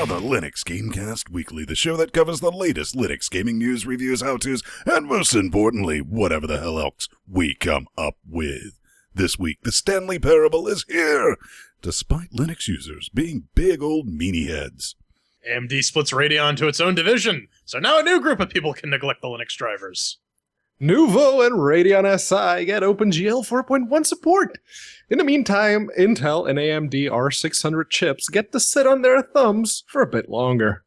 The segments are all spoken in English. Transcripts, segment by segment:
the Linux Gamecast Weekly, the show that covers the latest Linux gaming news, reviews, how-tos, and most importantly, whatever the hell else we come up with. This week, the Stanley Parable is here, despite Linux users being big old meanie heads. AMD splits Radeon into its own division, so now a new group of people can neglect the Linux drivers. Nouveau and Radeon SI get OpenGL 4.1 support. In the meantime, Intel and AMD R600 chips get to sit on their thumbs for a bit longer.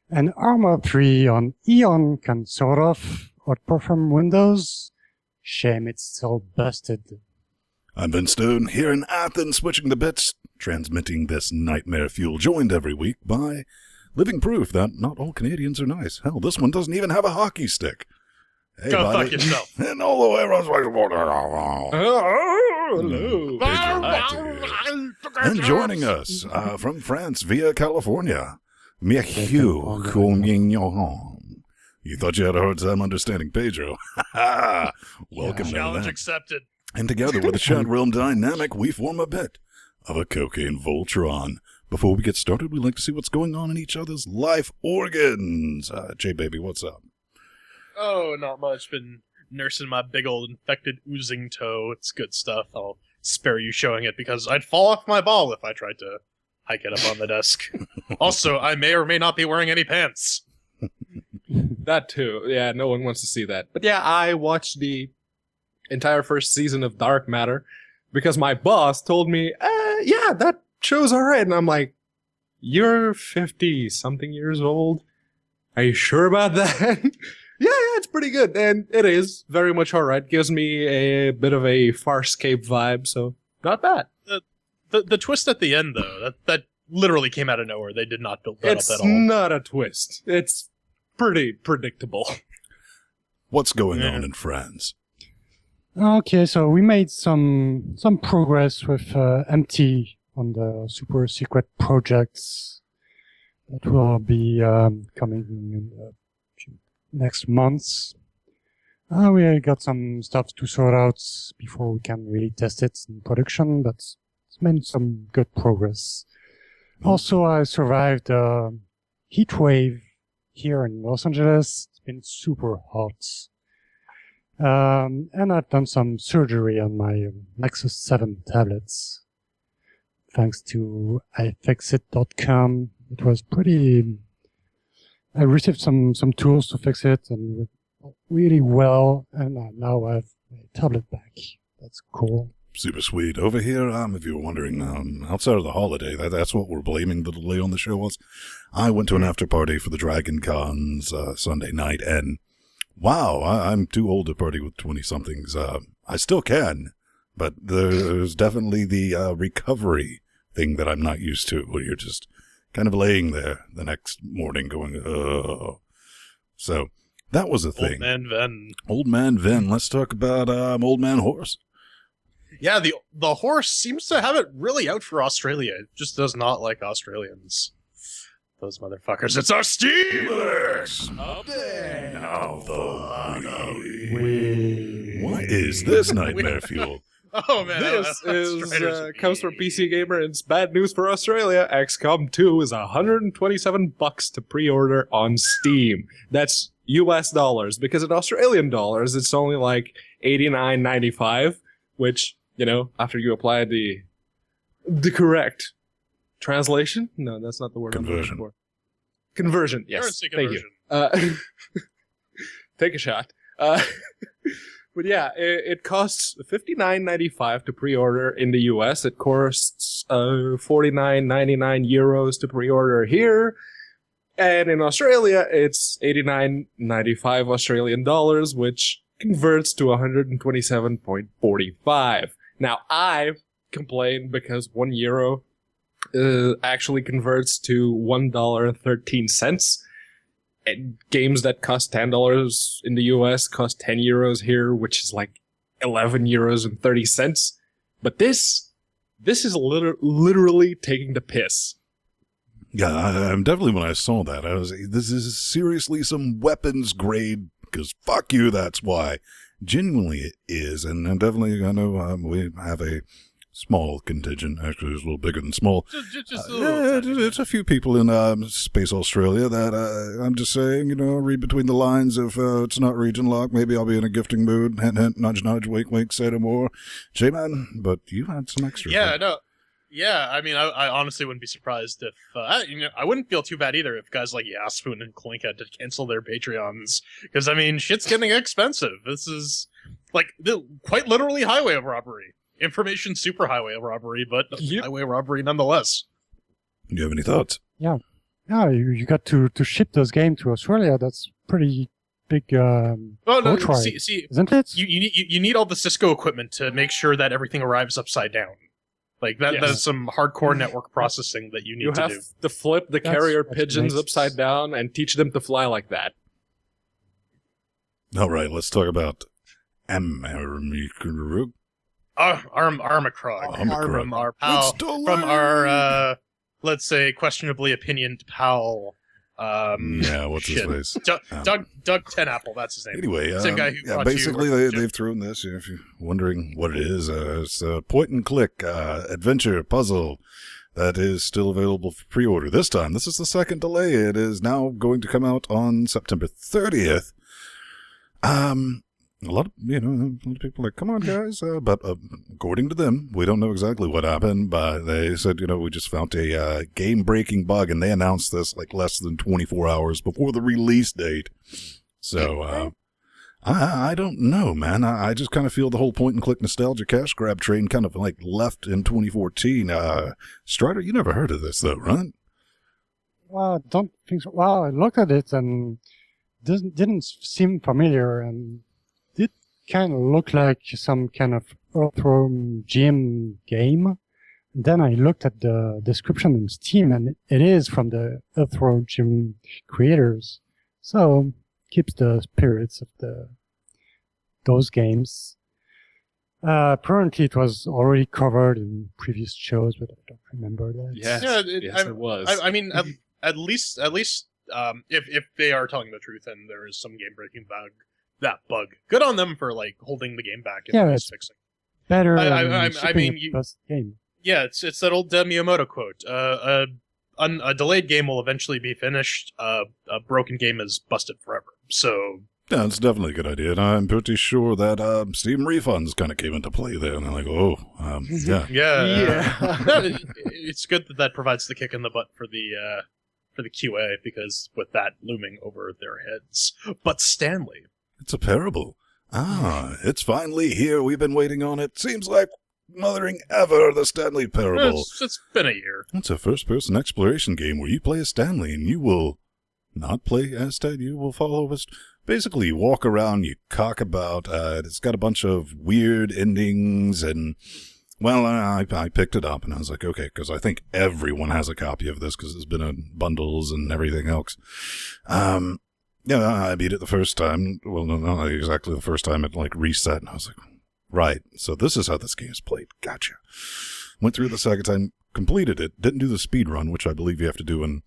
And ARMA 3 on Eon can sort of outperform Windows. Shame it's still busted. I'm Vince Stone, here in Athens, switching the bits, transmitting this nightmare fuel, joined every week by living proof that not all Canadians are nice. Hell, this one doesn't even have a hockey stick. Hey, Go buddy. fuck yourself. And all the way around. Hello. And joining us from France via California, Mathieu Colignon. You thought you had a hard time understanding Pedro. Welcome to Challenge that. accepted. And together with the chat realm dynamic, we form a bit of a cocaine Voltron. Before we get started, we'd like to see what's going on in each other's life organs. J-Baby, what's up? Oh, not much. Been nursing my big old infected oozing toe. It's good stuff. I'll spare you showing it because I'd fall off my ball if I tried to hike it up on the desk. Also, I may or may not be wearing any pants. That too. Yeah, no one wants to see that. But yeah, I watched the entire first season of Dark Matter because my boss told me, yeah, that show's alright. And I'm like, you're 50-something years old? Are you sure about that? Yeah, it's pretty good. And it is very much alright. Gives me a bit of a Farscape vibe, so not bad. The twist at the end, though, that literally came out of nowhere. They did not build that It's up at all. not a twist. It's pretty predictable. What's going on in France? Okay, so we made some progress with MT on the super secret projects that will be coming in the next months. We got some stuff to sort out before we can really test it in production, but it's made some good progress. Also, I survived a heat wave here in Los Angeles. It's been super hot. And I've done some surgery on my Nexus 7 tablets. Thanks to iFixit.com. It was pretty... I received some tools to fix it and it went really well. And now I have my tablet back. That's cool. Super sweet. Over here, if you were wondering, outside of the holiday, that's what we're blaming the delay on the show was. I went to an after party for the Dragon Cons Sunday night, and wow, I'm too old to party with 20-somethings. I still can, but there's definitely the recovery thing that I'm not used to, where you're just kind of laying there the next morning going, oh. So that was a thing. Old Man Ven. Let's talk about Old Man Horse. Yeah, the horse seems to have it really out for Australia. It just does not like Australians. Those motherfuckers. It's our Steelers! Update! Now what is this nightmare fuel? Oh man, This comes from PC Gamer, and it's bad news for Australia. XCOM 2 is $127 to pre-order on Steam. That's US dollars, because in Australian dollars, it's only like $89.95, which, you know, after you apply the correct translation? No, that's not the word Conversion. I'm looking for. Conversion, yes. Currency Thank conversion. you. Take a shot. But yeah, it costs $59.95 to pre-order in the US. It costs €49.99 euros to pre-order here. And in Australia, it's $89.95 Australian dollars, which converts to 127.45. Now, I've complained because €1 actually converts to $1.13. And games that cost $10 in the US cost €10 here, which is like €11.30. But this is literally taking the piss. Yeah, I'm definitely, when I saw that, I was, this is seriously some weapons grade, because fuck you, that's why. Genuinely it is, and definitely, I know we have a small contingent. Actually, it's a little bigger than small. Just a little tiny It's a few people in Space Australia that I'm just saying, read between the lines. If it's not region lock, maybe I'll be in a gifting mood. Hint, hint, nudge, nudge, wink, wink, say no more. J-Man, but you had some extra. Yeah, no. Yeah, I mean, I honestly wouldn't be surprised if, I wouldn't feel too bad either if guys like Yaspoon and Clink had to cancel their Patreons. Because, I mean, shit's getting expensive. This is, quite literally highway robbery. Information superhighway robbery, but highway robbery nonetheless. Do you have any thoughts? Yeah, you got to ship those games to Australia. That's pretty big boat ride, see, isn't it? You need all the Cisco equipment to make sure that everything arrives upside down. Like that is some hardcore network processing that you need to do. You have to flip the carrier pigeons upside down and teach them to fly like that. All right, let's talk about ARMA. Armacrog. From our pal, from our, let's say, questionably opinioned pal. What's his face? Doug Tenapple, that's his name. Anyway, same guy who basically they've thrown this. If you're wondering what it is, it's a point and click adventure puzzle that is still available for pre-order. This time, this is the second delay. It is now going to come out on September 30th. A lot of people are like, come on, guys. But according to them, we don't know exactly what happened, but they said, we just found a game-breaking bug, and they announced this less than 24 hours before the release date. So, I don't know, man. I just kind of feel the whole point-and-click nostalgia cash grab train kind of left in 2014. Strider, you never heard of this, though, right? Well, I don't think so. Well, I looked at it, and didn't seem familiar, and did kind of look like some kind of Earthworm Jim game. And then I looked at the description in Steam, and it is from the Earthworm Jim creators. So, keeps the spirits of those games. Apparently it was already covered in previous shows, but I don't remember that. Yes, it was. I mean, at least, if they are telling the truth and there is some game-breaking bug, good on them for holding the game back and fixing. Better. I mean, game. Yeah, it's that old Miyamoto quote. A delayed game will eventually be finished. A broken game is busted forever. So. Yeah, it's definitely a good idea, and I'm pretty sure that Steam refunds kind of came into play there, and they're like, yeah. It's good that provides the kick in the butt for the QA, because with that looming over their heads. But Stanley. It's a parable. It's finally here. We've been waiting on it. Seems like mothering ever, the Stanley parable. It's been a year. It's a first-person exploration game where you play as Stanley, and you will not play as Ted. You will follow us. Basically, you walk around, you cock about. It's got a bunch of weird endings, and, well, I picked it up, and I was like, okay, because I think everyone has a copy of this, because it's been in bundles and everything else. I beat it the first time. Well, no, not exactly the first time. It, reset, and I was like, right, so this is how this game is played. Gotcha. Went through the second time, completed it, didn't do the speed run, which I believe you have to do in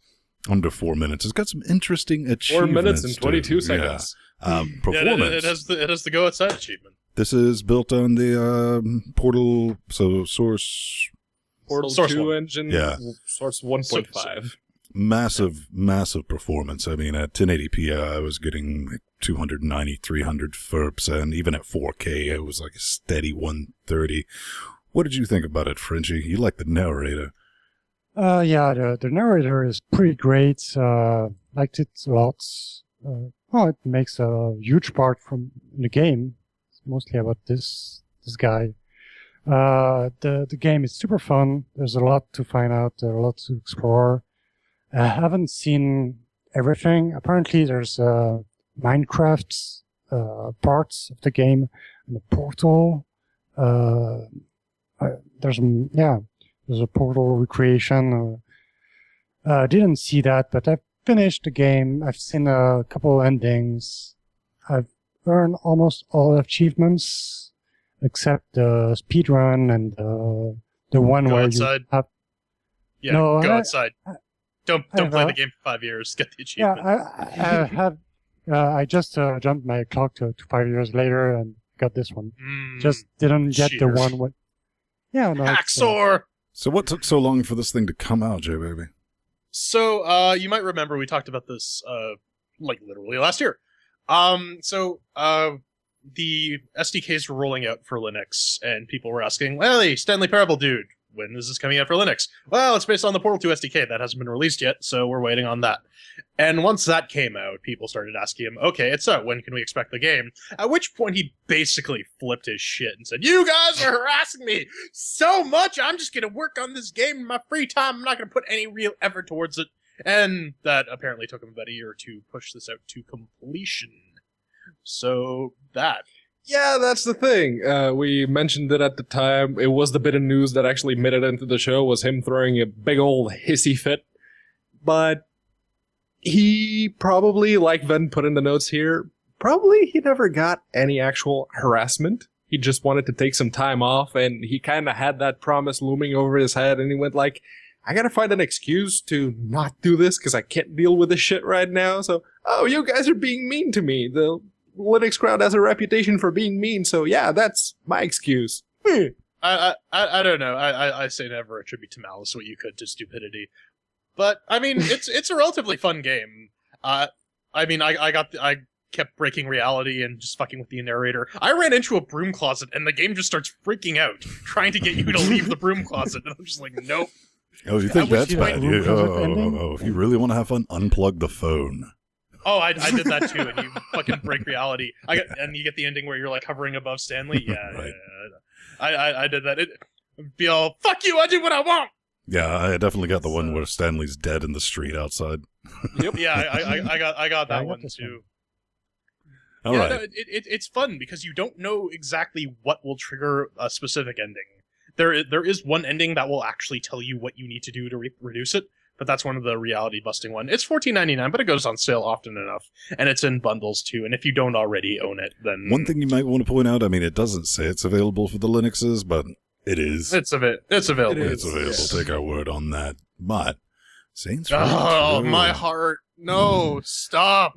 under 4 minutes. It's got some interesting achievements. 4 minutes and 22 seconds. Performance. It has the go outside achievement. This is built on the Portal, Source. Portal Source 2 1. engine. Yeah. Source 1.5. Massive performance. I mean, at 1080p, I was getting 290, 300 FERPs, and even at 4K, it was a steady 130. What did you think about it, Frenchie? You like the narrator. The narrator is pretty great. Liked it a lot. It makes a huge part from the game. It's mostly about this guy. The game is super fun. There's a lot to find out, a lot to explore. I haven't seen everything. Apparently, there's Minecraft parts of the game and the portal. There's a portal recreation. I didn't see that, but I've finished the game. I've seen a couple endings. I've earned almost all achievements except the speedrun and the one go where outside. you have. Yeah, No, go outside. Don't play the game for 5 years. Get the achievement. I have. I just jumped my clock to 5 years later and got this one. Just didn't get the cheaters. one with. Yeah, no, it's, Hacksaw! So what took so long for this thing to come out, J-Baby? So, you might remember we talked about this, like, literally last year. The SDKs were rolling out for Linux, and people were asking, well, hey, Stanley Parable dude, when is this coming out for Linux? Well, it's based on the Portal 2 SDK. That hasn't been released yet, so we're waiting on that. And once that came out, people started asking him, okay, it's out. When can we expect the game? At which point he basically flipped his shit and said, you guys are harassing me so much, I'm just going to work on this game in my free time. I'm not going to put any real effort towards it. And that apparently took him about a year to push this out to completion. So, that. Yeah, that's the thing. We mentioned it at the time. It was the bit of news that actually made it into the show, was him throwing a big old hissy fit. But he probably, like Ven put in the notes here, he never got any actual harassment. He just wanted to take some time off, and he kind of had that promise looming over his head, and he went like, I gotta find an excuse to not do this because I can't deal with this shit right now. So, oh, you guys are being mean to me. The Linux crowd has a reputation for being mean, so yeah, that's my excuse. I don't know. I say never attribute to malice what you could to stupidity. But, I mean, it's a relatively fun game. I kept breaking reality and just fucking with the narrator. I ran into a broom closet, and the game just starts freaking out, trying to get you to leave the broom closet. And I'm just like, nope. Oh, you think that's bad? ending? If you really want to have fun, unplug the phone. Oh, I did that too, and you fucking break reality. And you get the ending where you're like hovering above Stanley. Yeah, Right. I did that. It'd be all, fuck you, I do what I want! Yeah, I definitely got the one where Stanley's dead in the street outside. Yep. Yeah, I got that one this too. All right. No, it's fun because you don't know exactly what will trigger a specific ending. There is one ending that will actually tell you what you need to do to reduce it, but that's one of the reality busting one. It's $14.99, but it goes on sale often enough, and it's in bundles too. And if you don't already own it, then One thing you might want to point out, I mean, it doesn't say it's available for the Linuxes, but it is. it's available. It's available. Yes. Take our word on that. But Saints Row Oh, 2. my heart! No, stop!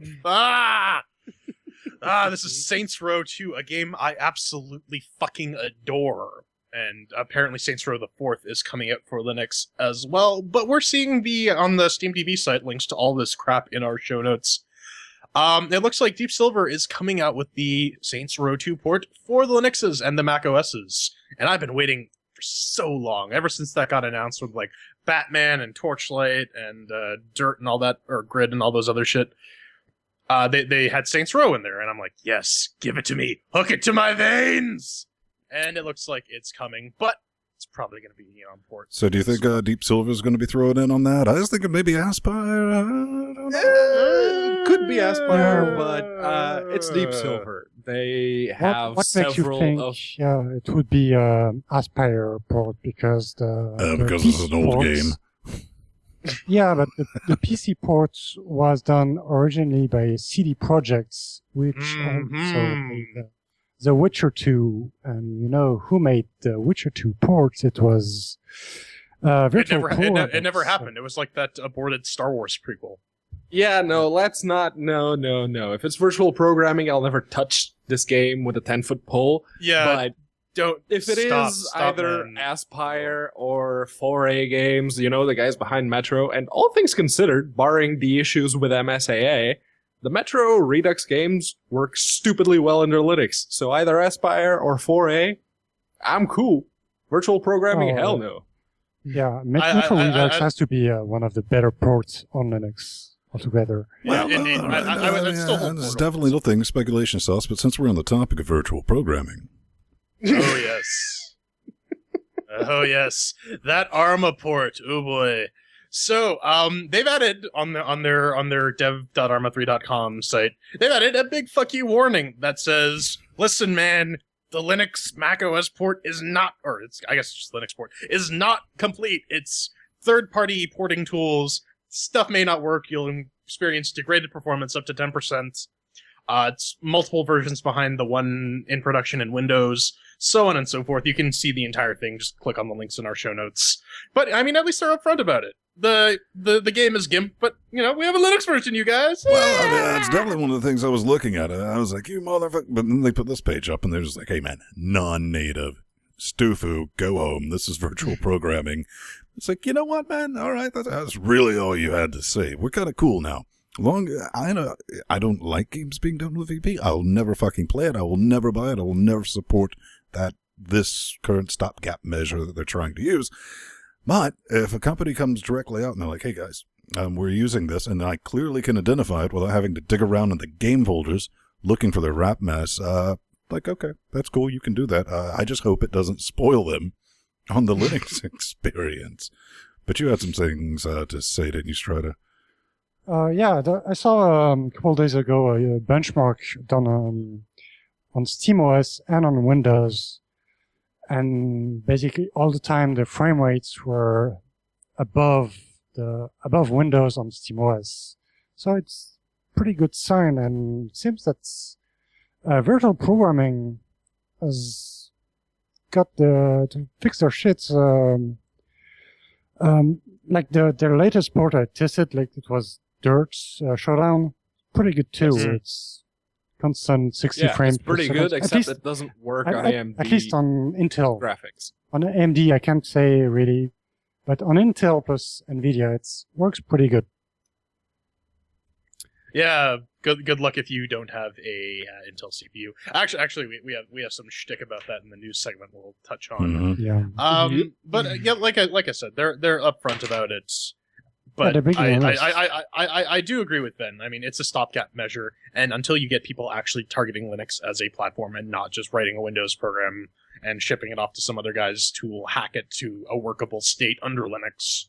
This is Saints Row 2, a game I absolutely fucking adore. And apparently Saints Row the 4th is coming out for Linux as well, but we're seeing on the Steam TV site links to all this crap in our show notes. It looks like Deep Silver is coming out with the Saints Row 2 port for the Linuxes and the Mac OSs, and I've been waiting for so long, ever since that got announced with like Batman and Torchlight and Dirt and all that, or Grid and all those other shit. They had Saints Row in there, and I'm like, yes, give it to me, hook it to my veins! And it looks like it's coming, but it's probably going to be on port. So do you think Deep Silver is going to be thrown in on that? I was thinking maybe Aspire. I don't know. Could be Aspire, but it's Deep Silver. They have what makes you several think of... it would be Aspire port because the Because PC it's an old ports- game. Yeah, but the PC port was done originally by CD Projects, which also made The Witcher 2, and you know who made The Witcher 2 ports? It was Virtual Core. It never happened. It was like that aborted Star Wars prequel. Yeah, no, let's not... No. If it's virtual programming, I'll never touch this game with a 10-foot pole. Yeah, But don't. if it is either man. Aspire or 4A Games, you know, the guys behind Metro, and all things considered, barring the issues with MSAA, the Metro Redux games work stupidly well under Linux. So either Aspire or 4A, I'm cool. Virtual programming, hell no. Yeah, Metro Redux has to be one of the better ports on Linux altogether. Yeah, indeed. I would still hold there's Portal. definitely nothing speculation sauce, but since we're on the topic of virtual programming, Oh yes. Oh yes. That ARMA port. Oh boy. So, they've added on their dev.arma3.com site, they've added a big fuck you warning that says, listen man, the Linux Mac OS port is not, or it's, I guess it's just Linux port, is not complete. It's third-party porting tools. Stuff may not work. You'll experience degraded performance up to 10%. It's multiple versions behind the one in production in Windows, so on and so forth. You can see the entire thing. Just click on the links in our show notes. But, I mean, at least they're upfront about it. The game is GIMP, but, you know, we have a Linux version, you guys. well, I mean, that's definitely one of the things I was looking at. I was like, you motherfucker. But then they put this page up, and they're just like, hey, man, non-native. Stufu, go home. This is virtual programming. It's like, you know what, man? All right, that's really all you had to say. We're kind of cool now. I don't like games being done with VP. I'll never fucking play it. I will never buy it. I will never support this current stopgap measure that they're trying to use. But if a company comes directly out and they're like, hey guys, we're using this, and I clearly can identify it without having to dig around in the game folders looking for their wrap mess, like, okay, that's cool, you can do that. I just hope it doesn't spoil them on the Linux experience. But you had some things to say, didn't you, Strider? I saw a couple of days ago a benchmark done on SteamOS and on Windows, and basically all the time the frame rates were above Windows on SteamOS. So it's pretty good sign, and it seems that virtual programming has got to fix their shit. Like their latest port I tested, like it was Dirt Showdown, pretty good too. Yes. It's constant 60 frames. It's pretty per good, second. except it doesn't work on AMD. At least on Intel. Graphics. On AMD, I can't say really, but on Intel plus NVIDIA, it works pretty good. Yeah, good luck if you don't have a Intel CPU. Actually, we have some shtick about that in the news segment we'll touch on. Mm-hmm. Yeah. But yeah, like I said, they're upfront about it. But they're big on this. I do agree with Ben. I mean, it's a stopgap measure, and until you get people actually targeting Linux as a platform and not just writing a Windows program and shipping it off to some other guys to hack it to a workable state under Linux.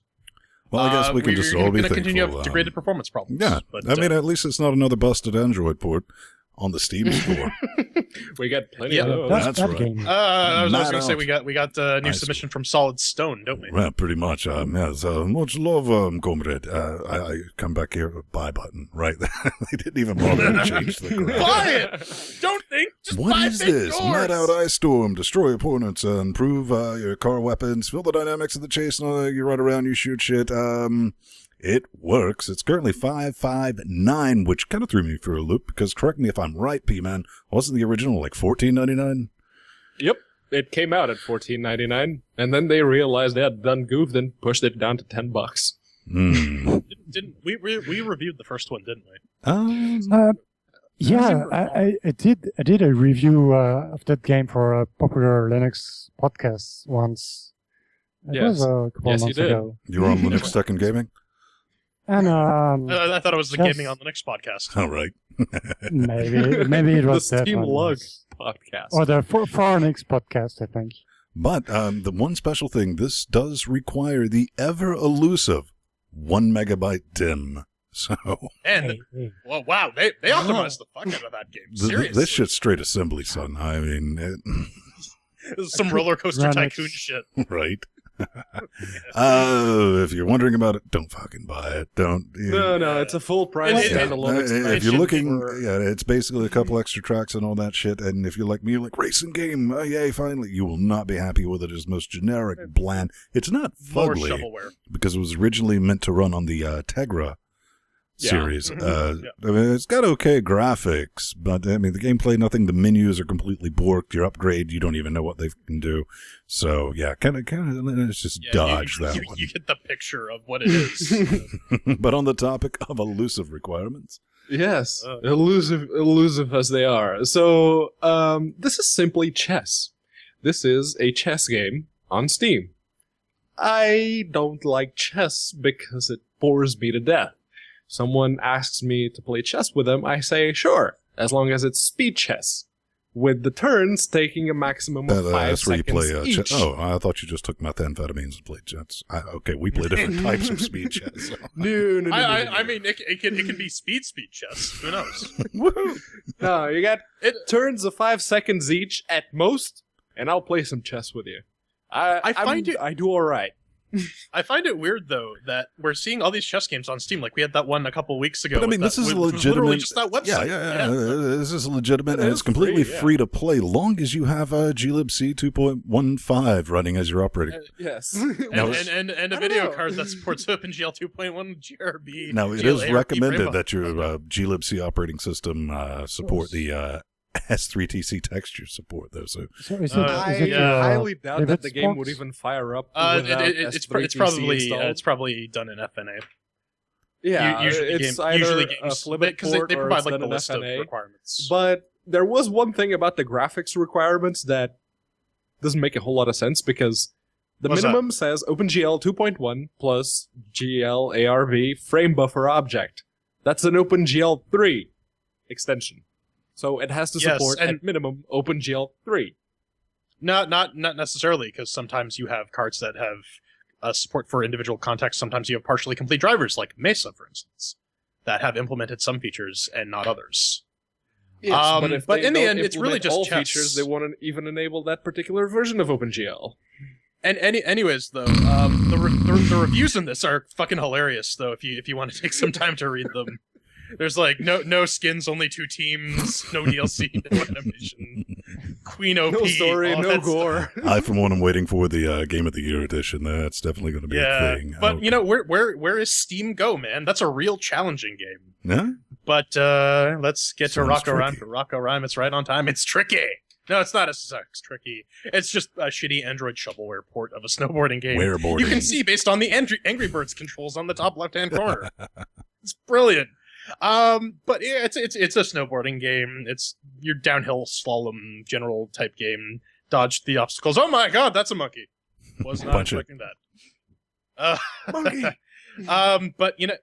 Well, I guess we can just all be thankful. Continue to have degraded performance problems. Yeah, but, I mean, at least it's not another busted Android port on the Steam store. We got plenty Yeah, of those. That's that right. game. I was Not going to say out. we got a new Nice. submission from Solid Stone, don't we? Well, pretty much. Yes, much love, comrade. I come back here, buy button, right? They didn't even bother to change the graphic. Buy it! Don't think, just What buy is big this? doors! Mad out ice storm, destroy opponents, improve your car weapons, feel the dynamics of the chase, you run around, you shoot shit. It works. It's currently 5.59, which kind of threw me for a loop, because correct me if I'm right, P-Man, wasn't the original like $14.99? Yep. It came out at $14.99, and then they realized they had done goofed and pushed it down to $10. Didn't we reviewed the first one, didn't we? Yeah, I did a review of that game for a popular Linux podcast once. It Yes. was a couple Yes, you months did. ago. You were on Linux Tech and Gaming? And I thought it was the Yes. Gaming on the Next podcast. All right. maybe it was The that Steam one. Lug podcast. Or the Foreign podcast, I think. But the one special thing, this does require the ever-elusive 1 megabyte DIMM. So And Hey. well, wow, they optimized the fuck out of that game. Seriously, this shit's straight assembly, son. I mean, This is some roller coaster Run tycoon it. shit. right? If you're wondering about it, don't fucking buy it. Don't. No, it's a full price It- standalone if expansion. you're looking, for- it's basically a couple extra tracks and all that shit. And if you're like me, you're like racing game, yay, finally, you will not be happy with it. It's most generic, bland. It's not More fugly shovelware. because it was originally meant to run on the Tegra Yeah. series. Mhm. I mean, it's got okay graphics, but I mean, the gameplay, nothing. The menus are completely borked. Your upgrade, you don't even know what they can do. So yeah, kind of, let's just Yeah, dodge you, that you, one. You get the picture of what it is. But on the topic of elusive requirements, Yes, elusive as they are. So, this is simply chess. This is a chess game on Steam. I don't like chess because it bores me to death. Someone asks me to play chess with them, I say, sure, as long as it's speed chess, with the turns taking a maximum of 5 that's where you seconds play each. chess. Oh, I thought you just took methamphetamines and played chess. Okay, we play different types of speed chess. So. No. I mean, it can be speed chess. Who knows? Woohoo! No, you got turns of 5 seconds each at most, and I'll play some chess with you. I do all right. I find it weird though that we're seeing all these chess games on Steam. Like we had that one a couple weeks ago. But I mean, with this that- is which legitimate. was literally just that website. Yeah. This is legitimate, It and is it's completely free, yeah. free to play, long as you have glibc 2.15 running as your operating. Yes. Now, And a video card that supports OpenGL 2.1 GRB. Now, it GLA is RP recommended framework. that your glibc operating system support the S3TC texture support, though. So So is I- it yeah. highly doubt that Vivid the game would Sports? even fire up It's without S3TC installed. it's probably done in FNA. Yeah, usually it's game, either usually a games Flip It because they port or provide it's like done the in list of FNA. requirements. But there was one thing about the graphics requirements that doesn't make a whole lot of sense because the What's minimum says OpenGL 2.1 plus GL frame buffer object. That's an OpenGL 3 extension. So it has to Yes, support and- at minimum OpenGL 3. Not necessarily, because sometimes you have cards that have support for individual contexts. Sometimes you have partially complete drivers, like Mesa, for instance, that have implemented some features and not others. Yes, But but in the don't end, it's really implement just all chess. features. They won't even enable that particular version of OpenGL. And anyways, though, the reviews in this are fucking hilarious. Though, if you want to take some time to read them, there's like no skins, only 2 teams, no DLC, no animation, Queen OP, No story, all no that gore. stuff. I, for one, am waiting for the Game of the Year edition. That's definitely going to be Yeah, a thing. but you know where is Steam Go, man? That's a real challenging game. Yeah? But let's get to Sounds Rocco Rhyme. tricky. For Rocco Rhyme, it's right on time. It's tricky. No, it's not SSX tricky. It's just a shitty Android shovelware port of a snowboarding game. Wareboarding. You can see based on the Angry Birds controls on the top left-hand corner. It's brilliant. But yeah, it's a snowboarding game. It's your downhill slalom general type game. Dodge the obstacles. Oh my god, that's a monkey. Was not Punch it. expecting that. Monkey. But you know,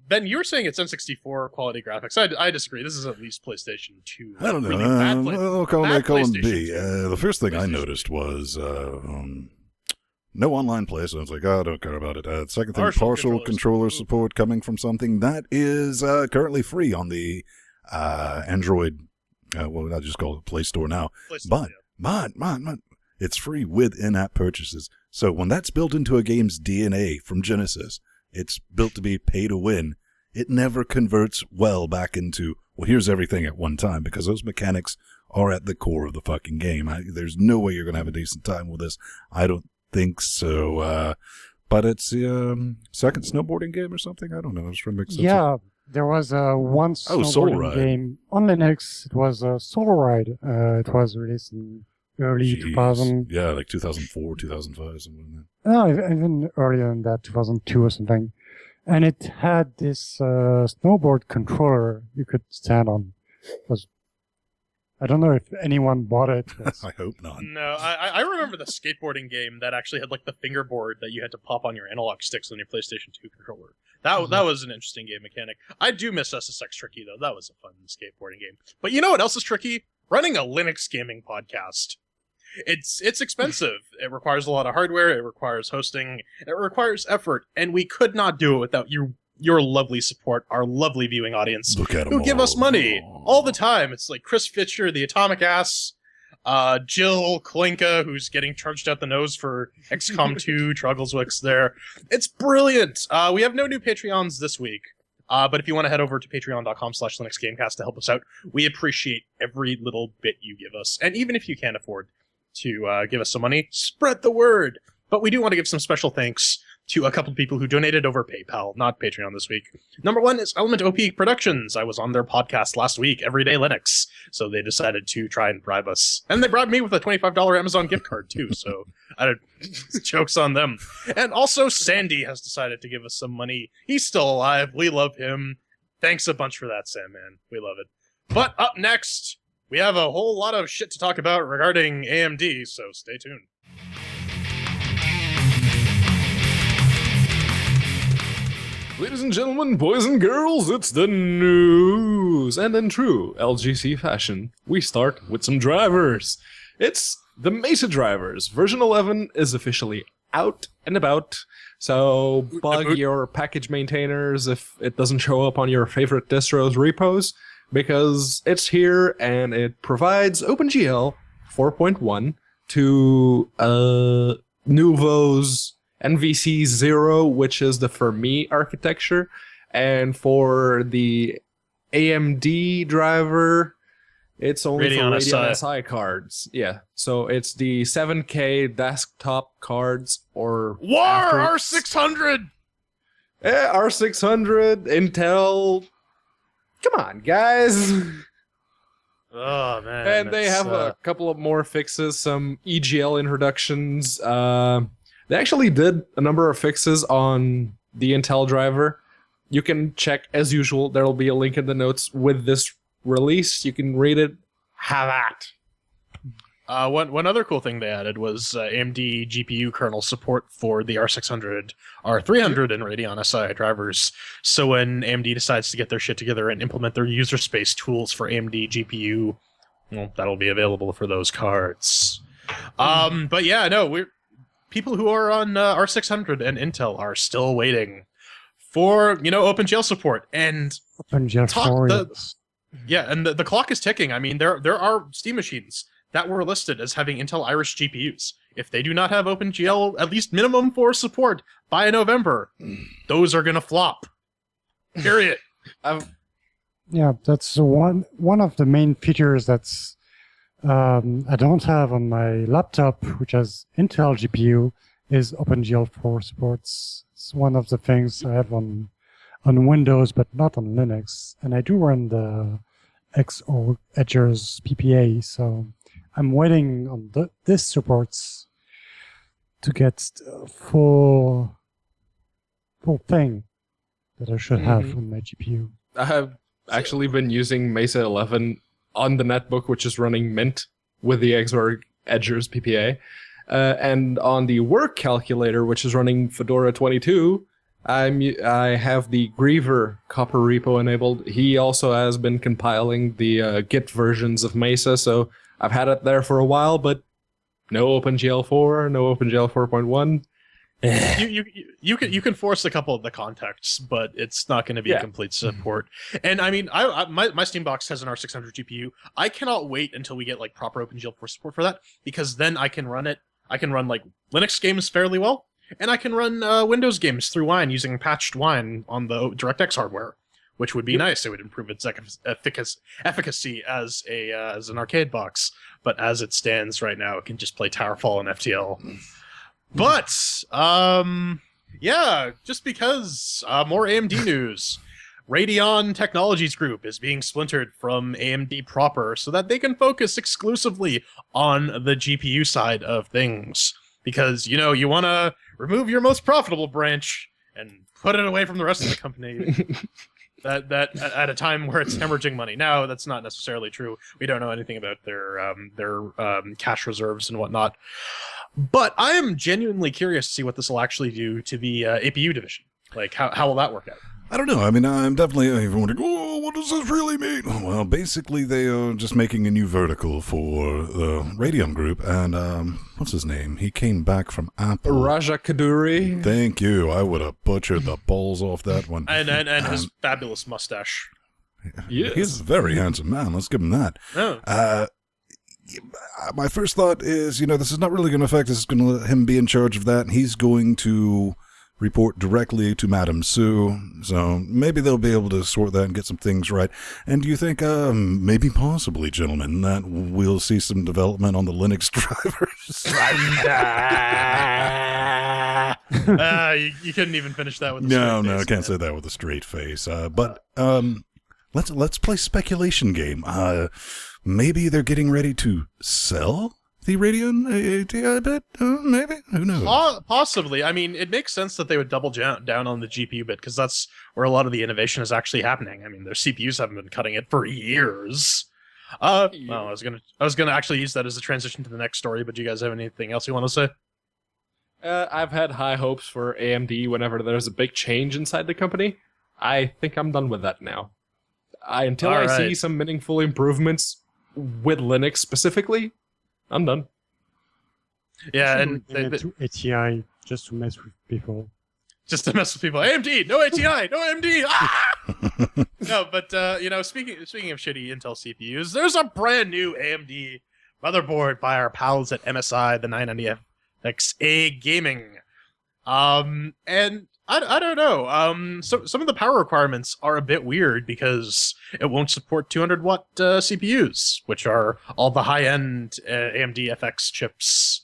Ben, you were saying it's N64 quality graphics. I disagree. This is at least PlayStation 2. I don't know. Really bad I'll call bad them PlayStation B. 2. The first thing I PlayStation noticed was no online play, so I was like, oh, I don't care about it. Second thing, Partial partial controller controller support. support coming from something that is currently free on the Android, well, I just call it Play Store now. PlayStation, But, it's free with in-app purchases. So when that's built into a game's DNA from Genesis, it's built to be pay to win. It never converts well back into, well, here's everything at one time, because those mechanics are at the core of the fucking game. There's no way you're going to have a decent time with this. I don't think so. But it's the second snowboarding game or something? I don't know. I was trying to make sense of Yeah, there was one Oh, Soul snowboarding Ride. game on Linux. It was Soul Ride. It was released in early Jeez. 2000. Yeah, like 2004, 2005, something like that. No, even earlier than that, 2002 or something. And it had this snowboard controller you could stand on. I don't know if anyone bought it. I hope not. No, I remember the skateboarding game that actually had like the fingerboard that you had to pop on your analog sticks on your PlayStation 2 controller. That was an interesting game mechanic. I do miss SSX Tricky though. That was a fun skateboarding game. But you know what else is tricky? Running a Linux gaming podcast. It's expensive. It requires a lot of hardware. It requires hosting. It requires effort, and we could not do it without your lovely support, our lovely viewing audience, Look at them who give us all. money all the time. It's like Chris Fisher, the Atomic Ass, Jill Klinka, who's getting charged out the nose for XCOM 2, Truggleswix there. It's brilliant. We have no new Patreons this week. But if you want to head over to patreon.com/LinuxGameCast to help us out, we appreciate every little bit you give us. And even if you can't afford to give us some money, spread the word. But we do want to give some special thanks to a couple of people who donated over PayPal, not Patreon this week. Number one is Element OP Productions. I was on their podcast last week, Everyday Linux. So they decided to try and bribe us. And they bribed me with a $25 Amazon gift card, too. So jokes on them. And also Sandy has decided to give us some money. He's still alive. We love him. Thanks a bunch for that, Sam, man. We love it. But up next, we have a whole lot of shit to talk about regarding AMD, so stay tuned. Ladies and gentlemen, boys and girls, it's the news! And in true LGC fashion, we start with some drivers. It's the Mesa drivers. Version 11 is officially out and about, so bug your package maintainers if it doesn't show up on your favorite distro's repos, because it's here and it provides OpenGL 4.1 to Nuvo's NVC 0, which is the Fermi architecture, and for the AMD driver, it's only Radeon for Radeon SI. SI cards. Yeah, so it's the 7K desktop cards or War after- R600! R600, Intel. Come on, guys. Oh man! And they have a couple of more fixes, some EGL introductions. They actually did a number of fixes on the Intel driver. You can check as usual. There will be a link in the notes with this release. You can read it. Have at. One other cool thing they added was AMD GPU kernel support for the R600, R300, and Radeon SI drivers. So when AMD decides to get their shit together and implement their user space tools for AMD GPU, well, that'll be available for those cards. But yeah, no, people who are on R600 and Intel are still waiting for OpenGL support and OpenGL 4. Yeah, and the clock is ticking. I mean, there are Steam machines that were listed as having Intel Iris GPUs. If they do not have OpenGL, at least minimum 4 support by November, those are going to flop. Period. Yeah, that's one of the main features that's I don't have on my laptop, which has Intel GPU, is OpenGL 4 supports. It's one of the things I have on Windows, but not on Linux. And I do run the XO Edger's PPA, so I'm waiting on this supports to get full thing that I should have on my GPU. I have actually been using Mesa 11 on the netbook, which is running Mint with the XO Edger's PPA. And on the work calculator, which is running Fedora 22, I have the Griever copper repo enabled. He also has been compiling the Git versions of Mesa, so I've had it there for a while, but no OpenGL 4, no OpenGL 4.1. You can force a couple of the contexts, but it's not going to be complete support. And I mean, my Steam box has an R600 GPU. I cannot wait until we get like proper OpenGL 4 support for that, because then I can run it. I can run like Linux games fairly well, and I can run Windows games through Wine using patched Wine on the DirectX hardware, which would be nice. It would improve its efficacy as an arcade box. But as it stands right now, it can just play Towerfall and FTL. But yeah, just because more AMD news. Radeon Technologies Group is being splintered from AMD proper so that they can focus exclusively on the GPU side of things. Because, you want to remove your most profitable branch and put it away from the rest of the company. that at a time where it's hemorrhaging money. Now, that's not necessarily true. We don't know anything about their cash reserves and whatnot. But I am genuinely curious to see what this will actually do to the APU division. Like, how will that work out? I don't know. I mean, I'm definitely wondering, what does this really mean? Well, basically, they are just making a new vertical for the Radeon Group, and, what's his name? He came back from Apple. Raja Kaduri. Thank you. I would have butchered the balls off that one. And his fabulous mustache. Yes. He's a very handsome man. Let's give him that. Oh. My first thought is, this is not really going to affect. This is going to let him be in charge of that, and he's going to report directly to Madam Sue, so maybe they'll be able to sort that and get some things right. And do you think, maybe possibly, gentlemen, that we'll see some development on the Linux drivers? You couldn't even finish that with a straight face. No, I can't say that with a straight face. But let's play speculation game. Maybe they're getting ready to sell the Radeon ATI bit? Maybe? Who knows? Possibly. I mean, it makes sense that they would double down on the GPU bit, because that's where a lot of the innovation is actually happening. I mean, their CPUs haven't been cutting it for years. Well, I was gonna actually use that as a transition to the next story, but do you guys have anything else you want to say? I've had high hopes for AMD whenever there's a big change inside the company. I think I'm done with that now. Until I see some meaningful improvements with Linux specifically, I'm done. Yeah, and to ATI just to mess with people. Just to mess with people. AMD, no ATI, no AMD. Ah! No, but speaking of shitty Intel CPUs, there's a brand new AMD motherboard by our pals at MSI, the 990XA Gaming. And I don't know. So some of the power requirements are a bit weird because it won't support 200-watt CPUs, which are all the high-end AMD FX chips,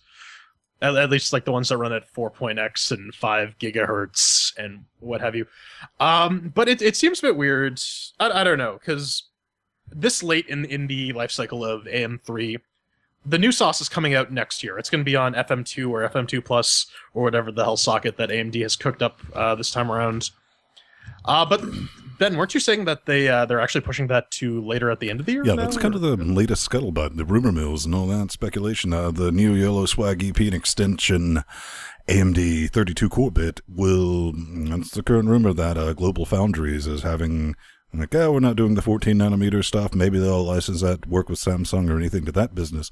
at least like the ones that run at 4.x and 5 gigahertz and what have you. But it seems a bit weird. I don't know, because this late in the life cycle of AM3, the new sauce is coming out next year. It's going to be on FM2 or FM2 Plus or whatever the hell socket that AMD has cooked up this time around. But Ben, weren't you saying that they're actually pushing that to later at the end of the year? Yeah, that's kind of the latest scuttlebutt, the rumor mills and all that speculation. The new Yellow Swag EP and extension AMD 32-core bit that's the current rumor that Global Foundries is having, like, we're not doing the 14-nanometer stuff. Maybe they'll license that, work with Samsung or anything to that business.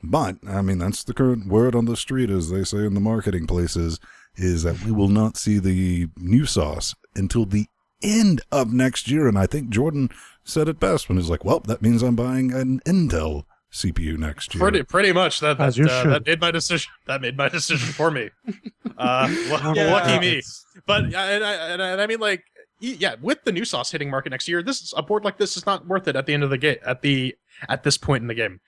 But, I mean, that's the current word on the street, as they say in the marketing places, is that we will not see the new sauce until the end of next year. And I think Jordan said it best when he's like, well, that means I'm buying an Intel CPU next year. Pretty much. That made my decision for me. Lucky me. But I mean, like, yeah, with the new sauce hitting market next year, a board like this is not worth it at the end of the game. At this point in the game,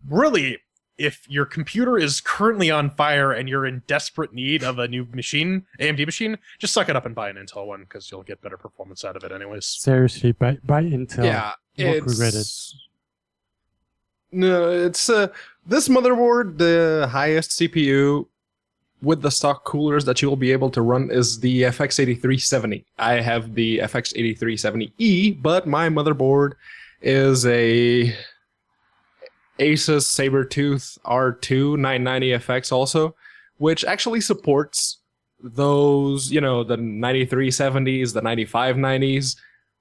really, if your computer is currently on fire and you're in desperate need of a new machine, AMD machine, just suck it up and buy an Intel one because you'll get better performance out of it anyways. Seriously, buy Intel. Yeah, Won't regret it. No, it's this motherboard, the highest CPU with the stock coolers that you'll be able to run is the FX8370. I have the FX8370E, but my motherboard is a Asus Sabertooth R2 990FX also, which actually supports those, the 9370s, the 9590s,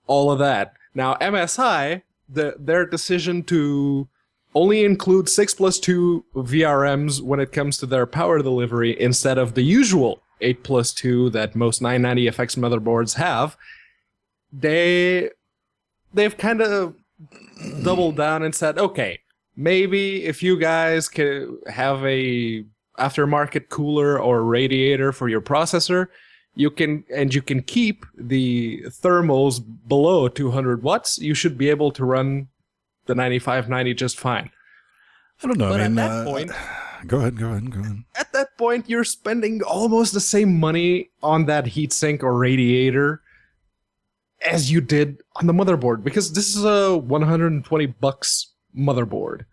all of that. Now, MSI, their decision to only include 6+2 VRMs when it comes to their power delivery instead of the usual 8+2 that most 990FX motherboards have, they've kind of doubled down and said, okay, maybe if you guys can have a aftermarket cooler or radiator for your processor, you can keep the thermals below 200 watts, you should be able to run the 9590 just fine. I don't know. But I mean, at that point, go ahead. At that point, you're spending almost the same money on that heatsink or radiator as you did on the motherboard, because this is a $120 motherboard.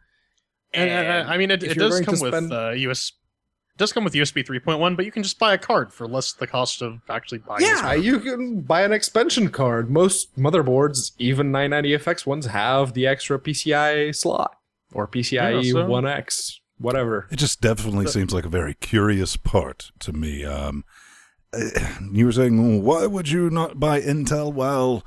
And I mean, it does come with does come with USB 3.1, but you can just buy a card for less the cost of actually buying. Yeah, you can buy an expansion card. Most motherboards, even 990FX ones, have the extra PCI slot or PCIe 1X, whatever. It just definitely seems like a very curious part to me. You were saying, why would you not buy Intel? Well,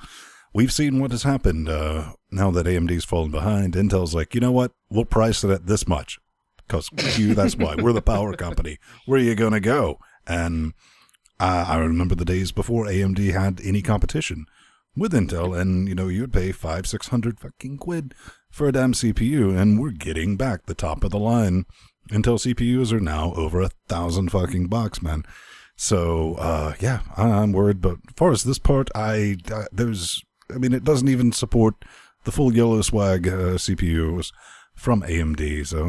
we've seen what has happened now that AMD's fallen behind. Intel's like, you know what? We'll price it at this much. Because that's why. We're the power company. Where are you going to go? And I remember the days before AMD had any competition with Intel, and, you'd pay $500-600 fucking quid for a damn CPU, and we're getting back the top of the line. Intel CPUs are now over $1,000 fucking bucks, man. So, yeah, I'm worried. But as far as this part, it doesn't even support the full Yellow Swag CPUs from AMD, so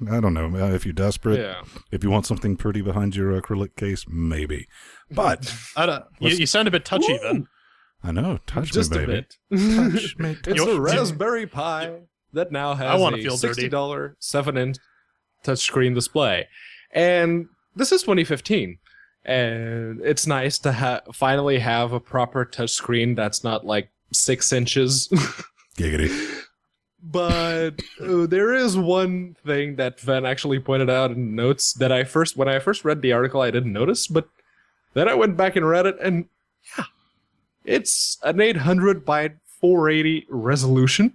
I don't know. If you're desperate, if you want something pretty behind your acrylic case, maybe. But you sound a bit touchy, then. I know, touch just me, baby. A bit. Touch me. It's a Raspberry Pi that now has a $60 7-inch touchscreen display, and this is 2015, and it's nice to finally have a proper touchscreen that's not like 6 inches. Giggity. But there is one thing that Van actually pointed out in notes that when I first read the article, I didn't notice, but then I went back and read it, and yeah, it's an 800 by 480 resolution,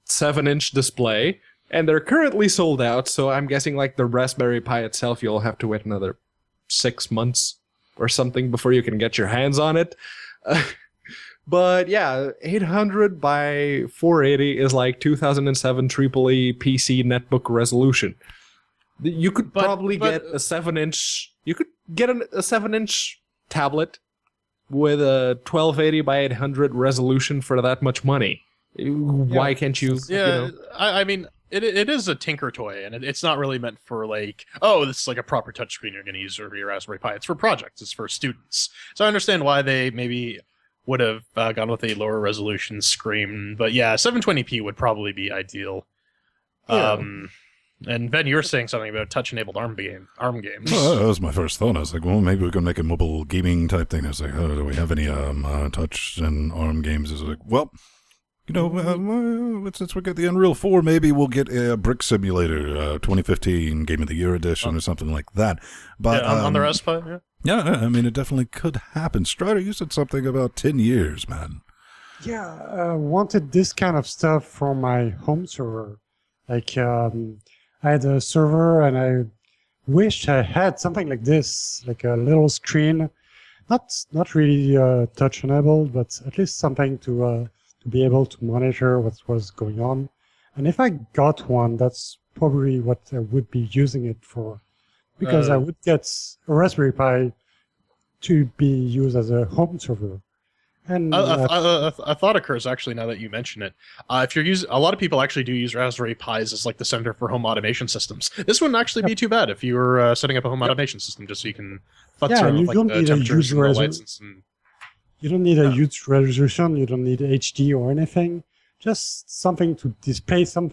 7-inch display, and they're currently sold out, so I'm guessing like the Raspberry Pi itself, you'll have to wait another 6 months or something before you can get your hands on it. But yeah, 800 by 480 is like 2007 AAA PC netbook resolution. You could probably get a 7-inch. You could get a 7-inch tablet with a 1280 by 800 resolution for that much money. Why can't you? Yeah, I mean, it is a tinker toy, and it's not really meant for like, oh, this is like a proper touchscreen you're going to use over your Raspberry Pi. It's for projects. It's for students. So I understand why they maybe would have gone with a lower resolution screen. But yeah, 720p would probably be ideal. Yeah. And Ben, you were saying something about touch-enabled ARM games. Well, that was my first thought. I was like, well, maybe we can make a mobile gaming type thing. I was like, oh, do we have any touch and ARM games? I was like, well, you know, since we got the Unreal 4, maybe we'll get a Brick Simulator 2015 Game of the Year edition or something like that. But on the Raspberry, yeah. Yeah, I mean, it definitely could happen. Strider, you said something about 10 years, man. Yeah, I wanted this kind of stuff for my home server. Like, I had a server and I wished I had something like this, like a little screen, not really touch enabled, but at least something to be able to monitor what was going on. And if I got one, that's probably what I would be using it for, because I would get a Raspberry Pi to be used as a home server. And a thought occurs actually now that you mention it. If you're a lot of people actually do use Raspberry Pis as like the center for home automation systems. This wouldn't actually be too bad if you were setting up a home automation system, just so you can futz around with like the temperatures and the lights. You don't need a huge resolution. You don't need HD or anything. Just something to display some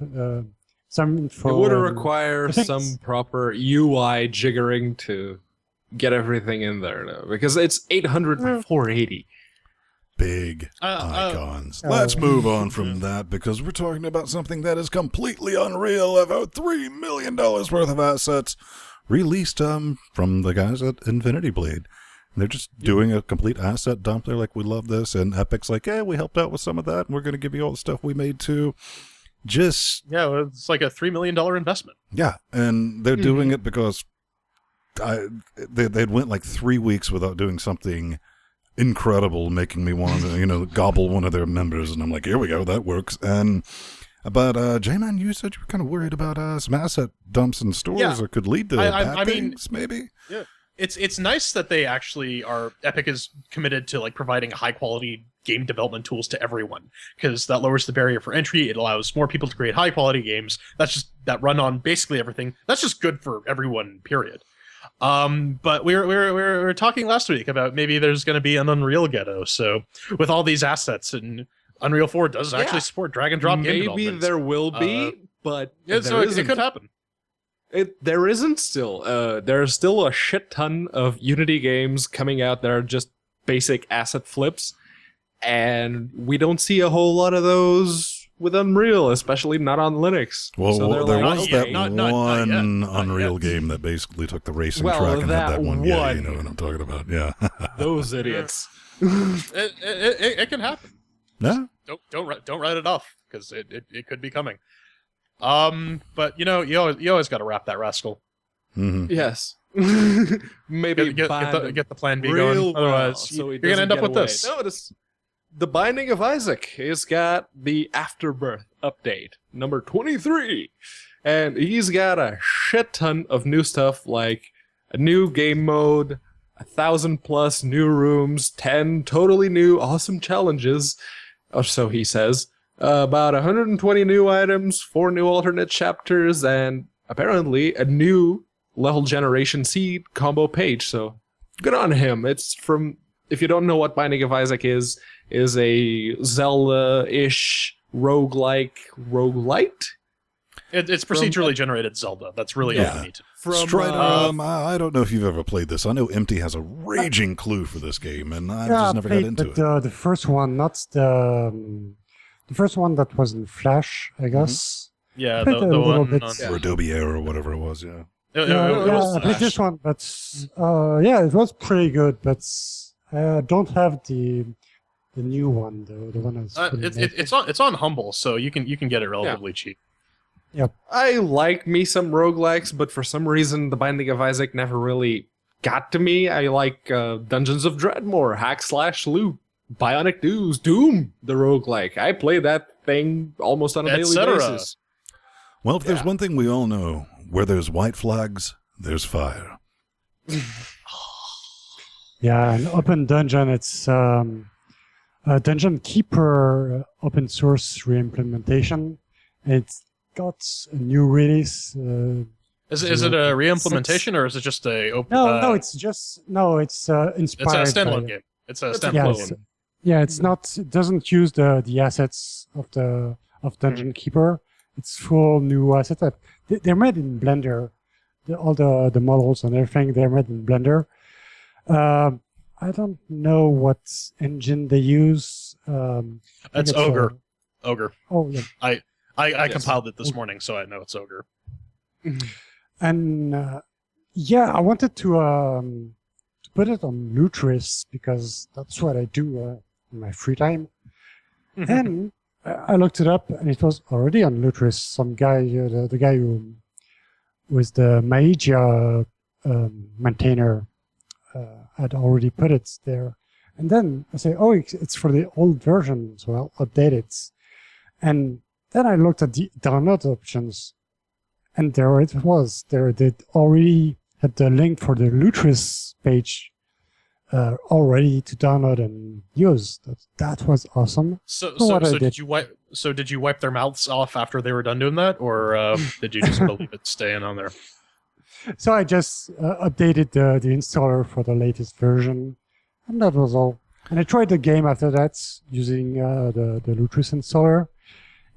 info. It would require some proper UI jiggering to get everything in there, though, because it's 800 by 480. Big icons. Let's move on from that, because we're talking about something that is completely unreal. About $3 million worth of assets released from the guys at Infinity Blade. They're just doing a complete asset dump. They're like, we love this. And Epic's like, yeah, we helped out with some of that, and we're going to give you all the stuff we made too. Yeah, it's like a $3 million investment. Yeah, and they're doing it because they'd went like 3 weeks without doing something incredible, making me want to, gobble one of their members. And I'm like, here we go, that works. But J-Man, you said you were kind of worried about some asset dumps in stores that could lead to bad things, maybe? Yeah. It's nice that they actually Epic is committed to like providing high quality game development tools to everyone, because that lowers the barrier for entry. It allows more people to create high quality games that run on basically everything. That's just good for everyone, period. But we were talking last week about maybe there's going to be an Unreal ghetto. So with all these assets, and Unreal 4 does actually support drag and drop game development. Maybe there will be, but it could happen. There isn't still. There's still a shit ton of Unity games coming out that are just basic asset flips, and we don't see a whole lot of those with Unreal, especially not on Linux. Well, so there was that one Unreal game that basically took the racing track and had that one. Yeah, you know what I'm talking about. Yeah, those idiots. It can happen. Yeah. Don't write it off, because it could be coming. But you always got to wrap that rascal. Mm-hmm. Yes. Maybe get the plan B going. Otherwise, so you're gonna end up with this. Notice the Binding of Isaac has got the Afterbirth update number 23, and he's got a shit ton of new stuff, like a new game mode, 1,000+ new rooms, 10 totally new awesome challenges, or so he says. About 120 new items, 4 new alternate chapters, and apparently a new level generation seed combo page. So good on him. It's from, if you don't know what Binding of Isaac is a Zelda-ish roguelite. It's procedurally generated Zelda. That's really all you need. Strider, I don't know if you've ever played this. I know Empty has a raging clue for this game, and I just never got into it. The first one, not the first one that was in Flash, I guess. Yeah, the one or Adobe Air or whatever it was. Yeah. I played this one, but it was pretty good. But I don't have the new one, the one that's it's on Humble, so you can get it relatively cheap. Yep. I like me some roguelikes, but for some reason the Binding of Isaac never really got to me. I like Dungeons of Dreadmore, Hack/Loot, Bionic Dues, Doom, the roguelike. I play that thing almost on a daily basis. Well, if there's one thing we all know, where there's white flags, there's fire. Yeah, an open dungeon, it's a Dungeon Keeper open source re-implementation. It's got a new release. Is it a re-implementation, or is it just a open? No, it's inspired. It's a standalone game. It's a standalone. Yeah, it's not. It doesn't use the assets of Dungeon Keeper. It's full new assets. They're made in Blender. All the models and everything, they're made in Blender. I don't know what engine they use. That's Ogre. Ogre. Oh yeah. I compiled it this morning, so I know it's Ogre. And yeah, I wanted to put it on Lutris because that's what I do in my free time. And I looked it up, and it was already on Lutris. Some guy, the guy who was the Magia maintainer, had already put it there. And then I say, oh, it's for the old version, so I'll update it. And then I looked at the download options, and there it was. There they already had the link for the Lutris page already to download and use. That was awesome. So did you wipe their mouths off after they were done doing that, or did you just leave it staying on there? So I just updated the installer for the latest version, and that was all. And I tried the game after that using the Lutris installer,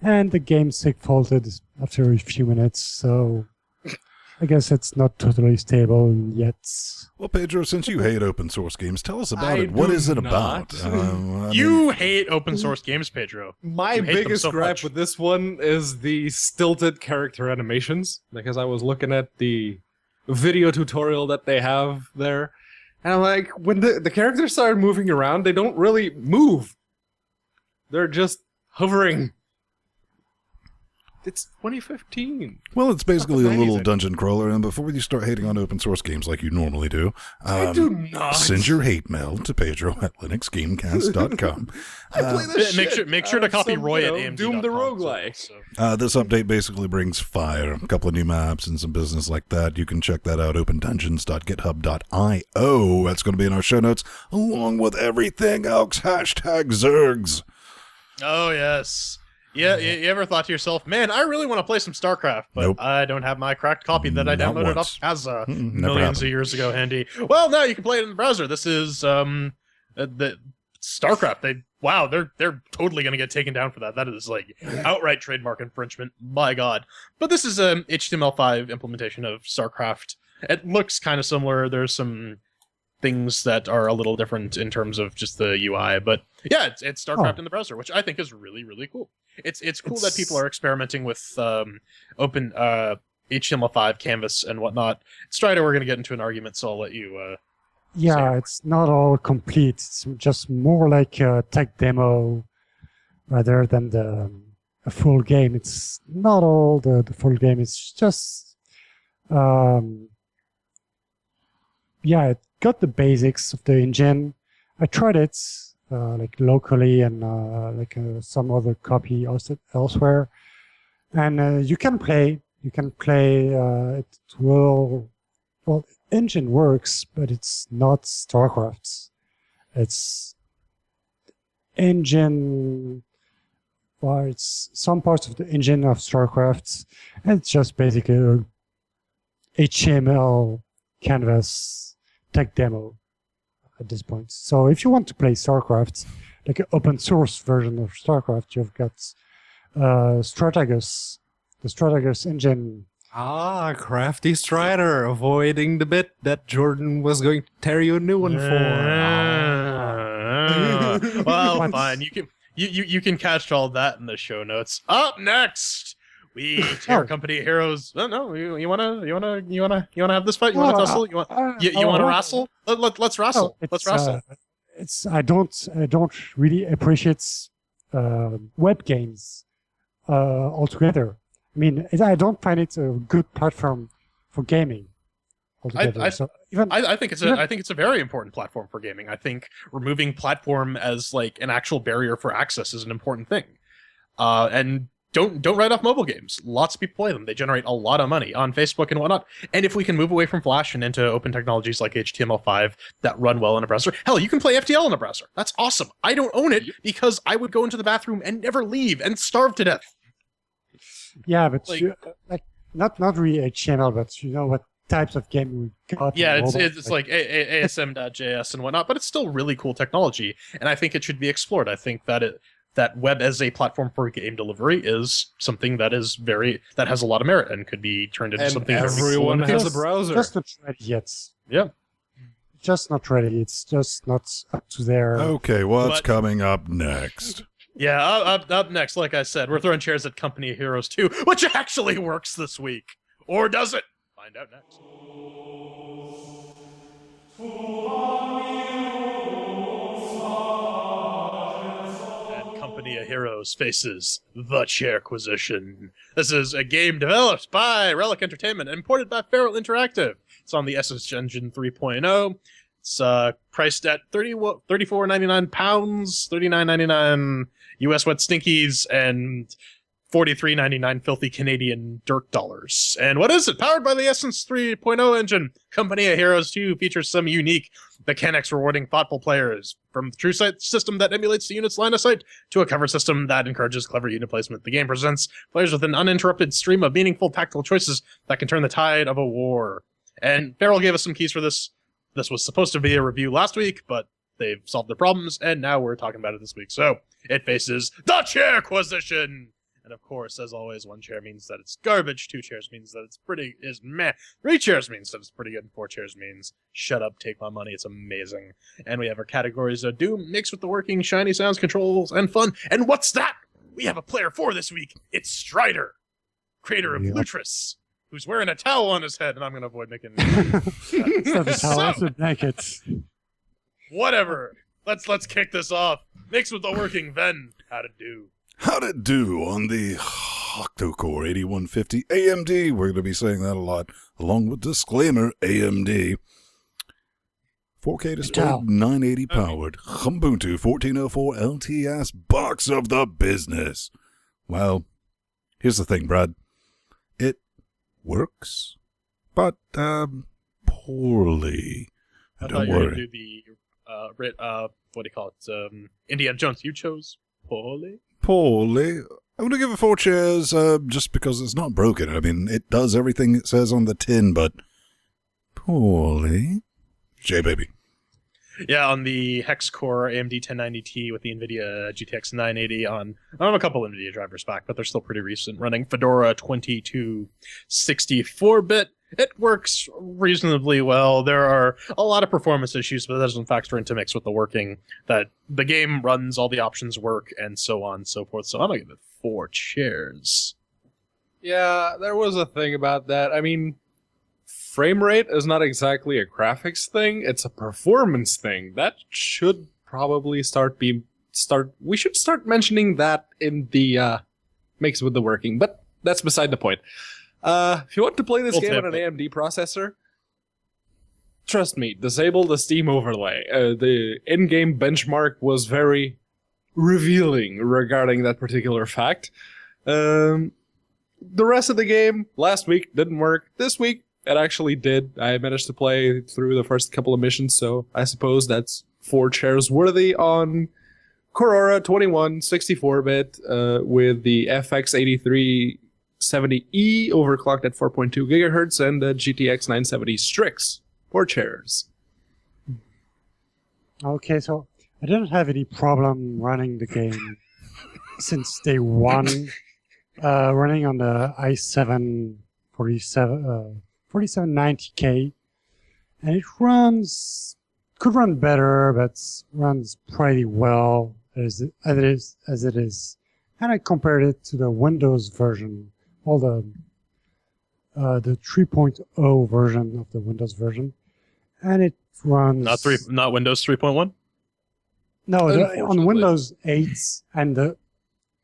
and the game faulted after a few minutes. So I guess it's not totally stable yet. Well, Pedro, since you hate open source games, tell us about it. What is it about? You hate open source games, Pedro. My biggest gripe with this one is the stilted character animations, because I was looking at the video tutorial that they have there, and I'm like, when the characters start moving around, they don't really move. They're just hovering. It's 2015. Well, it's basically a little dungeon crawler, and before you start hating on open source games like you normally do, I do not. Send your hate mail to Pedro at LinuxGameCast.com. I play this shit. Make sure to copy Roy at AMD. Doom the roguelike. This update basically brings fire, a couple of new maps and some business like that. You can check that out, opendungeons.github.io. That's going to be in our show notes, along with everything else. #Zergs. Oh, yes. Yeah, you ever thought to yourself, man, I really want to play some StarCraft, but Nope. I don't have my cracked copy that I Not downloaded once. off Kazaa Never millions happened. of years ago handy. Well, now you can play it in the browser. This is the StarCraft. They're totally going to get taken down for that. That is like outright trademark infringement. My God. But this is an HTML5 implementation of StarCraft. It looks kind of similar. There's some things that are a little different in terms of just the UI, but yeah, it's StarCraft in the browser, which I think is really, really cool. It's cool that people are experimenting with open HTML5 canvas and whatnot. Strider, we're going to get into an argument, so I'll let you. Yeah, it's not all complete. It's just more like a tech demo rather than a full game. It's not all the full game. It's just it got the basics of the engine. I tried it like locally and some other copy also elsewhere, and you can play. It will. Well, engine works, but it's not StarCraft. It's engine. Well, it's some parts of the engine of StarCraft, and it's just basically a HTML canvas tech demo at this point. So if you want to play StarCraft, like an open source version of StarCraft, you've got Strategos, the Strategos engine. Ah, crafty Strider, avoiding the bit that Jordan was going to tear you a new one for. Well, fine. You can catch all that in the show notes. Up next, we tear company heroes. Oh, no, you wanna have this fight? You wanna tussle? You wanna wrestle? Let's wrestle. Let's wrestle. I don't really appreciate web games altogether. I mean, I don't find it a good platform for gaming altogether. I think it's a very important platform for gaming. I think removing platform as like an actual barrier for access is an important thing. And don't write off mobile games. Lots of people play them. They generate a lot of money on Facebook and whatnot. And if we can move away from Flash and into open technologies like HTML5 that run well in a browser, hell, you can play FTL in a browser. That's awesome. I don't own it because I would go into the bathroom and never leave and starve to death. Yeah, but not really HTML, but you know what types of game we got. Yeah, on mobile. it's like ASM.js and whatnot, but it's still really cool technology, and I think it should be explored. I think that web as a platform for game delivery is something that has a lot of merit and could be turned into something everyone very cool. has a browser. Just not ready yet. Yeah. Just not ready. It's just not up to their. Okay, what's But- coming up next? Yeah, up next, like I said, we're throwing chairs at Company of Heroes 2, which actually works this week. Or does it? Find out next. And Company of Heroes faces The CHAIRQUISITION. This is a game developed by Relic Entertainment and imported by Feral Interactive. It's on the SS Engine 3.0. It's priced at £34.99, $39.99 US wet stinkies, and $43.99 filthy Canadian dirt dollars. And what is it? Powered by the Essence 3.0 engine, Company of Heroes 2 features some unique mechanics rewarding thoughtful players, from the true sight system that emulates the unit's line of sight to a cover system that encourages clever unit placement. The game presents players with an uninterrupted stream of meaningful tactical choices that can turn the tide of a war. And Feral gave us some keys for this. This was supposed to be a review last week, but they've solved the problems, and now we're talking about it this week. So, it faces The CHAIRQUISITION! And of course, as always, 1 chair means that it's garbage, 2 chairs means that it's meh, 3 chairs means that it's pretty good, and 4 chairs means shut up, take my money, it's amazing. And we have our categories of Doom, mixed with the working, shiny sounds, controls, and fun. And what's that? We have a player 4 this week. It's Strider, creator of Lutris, who's wearing a towel on his head, and I'm going to avoid making... So the towel, So- the blankets. Whatever. Let's kick this off. Mixed with the working Ven. How'd it do? How'd it do on the octa-core 8150 AMD? We're going to be saying that a lot, along with disclaimer, AMD. 4K display, Wow. 980 powered, Ubuntu 1404 LTS, box of the business. Well, here's the thing, Brad. It works, but poorly. I And thought don't you were going worry. to do the, what do you call it? Indiana Jones. You chose poorly? Poorly. I'm going to give it 4 chairs just because it's not broken. I mean, it does everything it says on the tin, but poorly. J-Baby. Yeah, on the hex core AMD 1090Ti with the NVIDIA GTX 980 on... I have a couple NVIDIA drivers back, but they're still pretty recent. Running Fedora 2264-bit. It works reasonably well. There are a lot of performance issues, but that doesn't factor into mix with the working. That the game runs, all the options work, and so on and so forth. So I'm going to give it 4 chairs. Yeah, there was a thing about that. I mean, frame rate is not exactly a graphics thing, it's a performance thing. That should probably we should start mentioning that in the mix with the working, but that's beside the point. If you want to play this We'll game on tap an AMD processor, trust me, disable the Steam overlay. The in-game benchmark was very revealing regarding that particular fact. The rest of the game last week didn't work. This week it actually did. I managed to play through the first couple of missions, so I suppose that's 4 chairs worthy on Corora 21 64-bit with the FX 8370E overclocked at 4.2 gigahertz and the GTX 970 Strix. 4 chairs. Okay, so I didn't have any problem running the game since day one. Running on the i7 4790K, and it could run better, but runs pretty well as it is. And I compared it to the Windows version, the 3.0 version of the Windows version, and it runs Not Windows 3.1? No, on Unfortunately. Windows 8 and the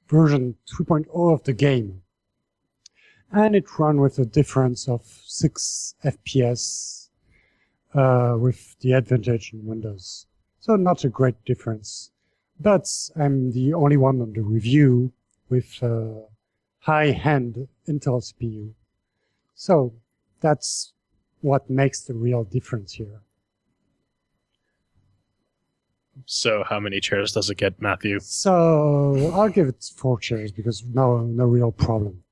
version 3.0 of the game. And it ran with a difference of 6 FPS with the advantage in Windows. So not a great difference. But I'm the only one on the review with high-end Intel CPU. So that's what makes the real difference here. So how many chairs does it get, Matthew? So I'll give it 4 chairs because no real problem.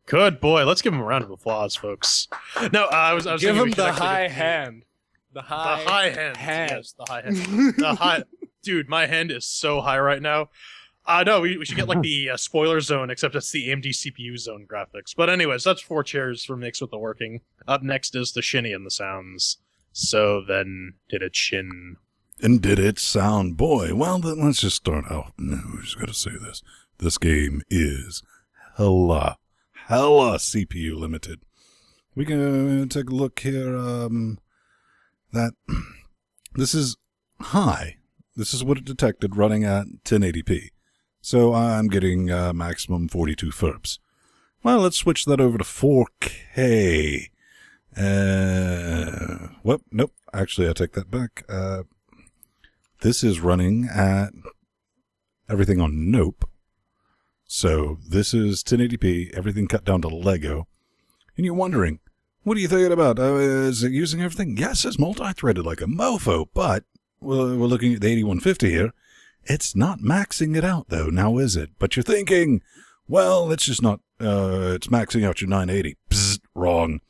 Good boy. Let's give him a round of applause, folks. No, I was Give thinking we him should the actually high get hand. The The high, high hand. hand. Yes, the high hand. The high. Dude, my hand is so high right now. No, we should get like the spoiler zone, except it's the AMD CPU zone graphics. But anyways, that's 4 chairs for Mix with the Working. Up next is the shinny and the sounds. So then, did it shin? And did it sound? Boy, well, then let's just start out. No, we just got to say this. This game is hella CPU limited. We can take a look here. That this is high. This is what it detected running at 1080p. So I'm getting maximum 42 FERPs. Well, let's switch that over to 4K. Well, nope. Actually, I take that back. This is running at everything on Nope. So this is 1080p, everything cut down to Lego. And you're wondering, what are you thinking about? Is it using everything? Yes, it's multi-threaded like a mofo, but we're looking at the 8150 here. It's not maxing it out, though, now is it? But you're thinking, well, it's just not, it's maxing out your 980. Psst, wrong.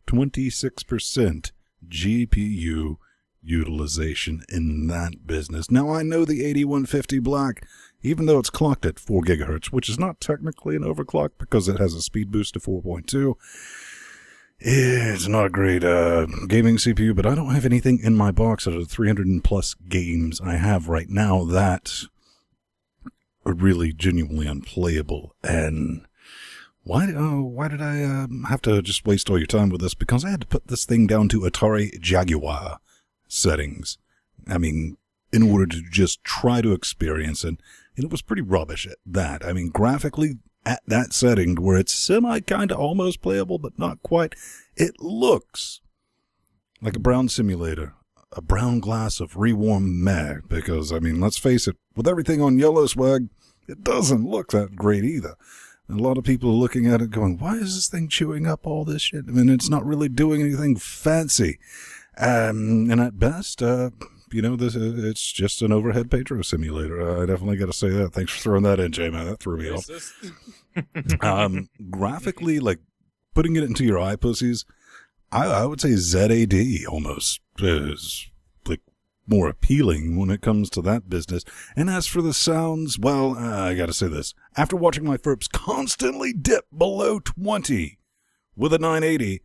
26% GPU utilization in that business. Now, I know the 8150 Black, even though it's clocked at 4 gigahertz, which is not technically an overclock because it has a speed boost to 4.2, it's not a great gaming CPU, but I don't have anything in my box out of the 300 and plus games I have right now that are really genuinely unplayable. And why did I have to just waste all your time with this? Because I had to put this thing down to Atari Jaguar settings. I mean, in order to just try to experience it. And it was pretty rubbish at that. I mean, graphically, at that setting where it's kind of almost playable, but not quite, it looks like a brown simulator, a brown glass of rewarmed meh, because, I mean, let's face it, with everything on yellow swag, it doesn't look that great either. And a lot of people are looking at it going, why is this thing chewing up all this shit? I mean, it's not really doing anything fancy. And at best, it's just an overhead Pedro simulator. I definitely got to say that. Thanks for throwing that in, J-Man. That threw me off. Graphically, like, putting it into your eye pussies, I would say ZAD almost is, like, more appealing when it comes to that business. And as for the sounds, well, I got to say this. After watching my FERPs constantly dip below 20 with a 980,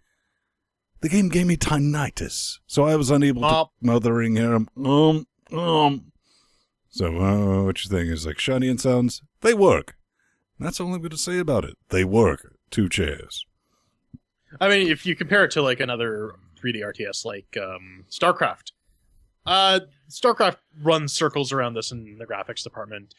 the game gave me tinnitus, so I was unable to mothering him. So, what you think is like shiny and sounds? They work. That's all I'm going to say about it. They work. 2 chairs. I mean, if you compare it to like another 3D RTS like StarCraft, StarCraft runs circles around this in the graphics department,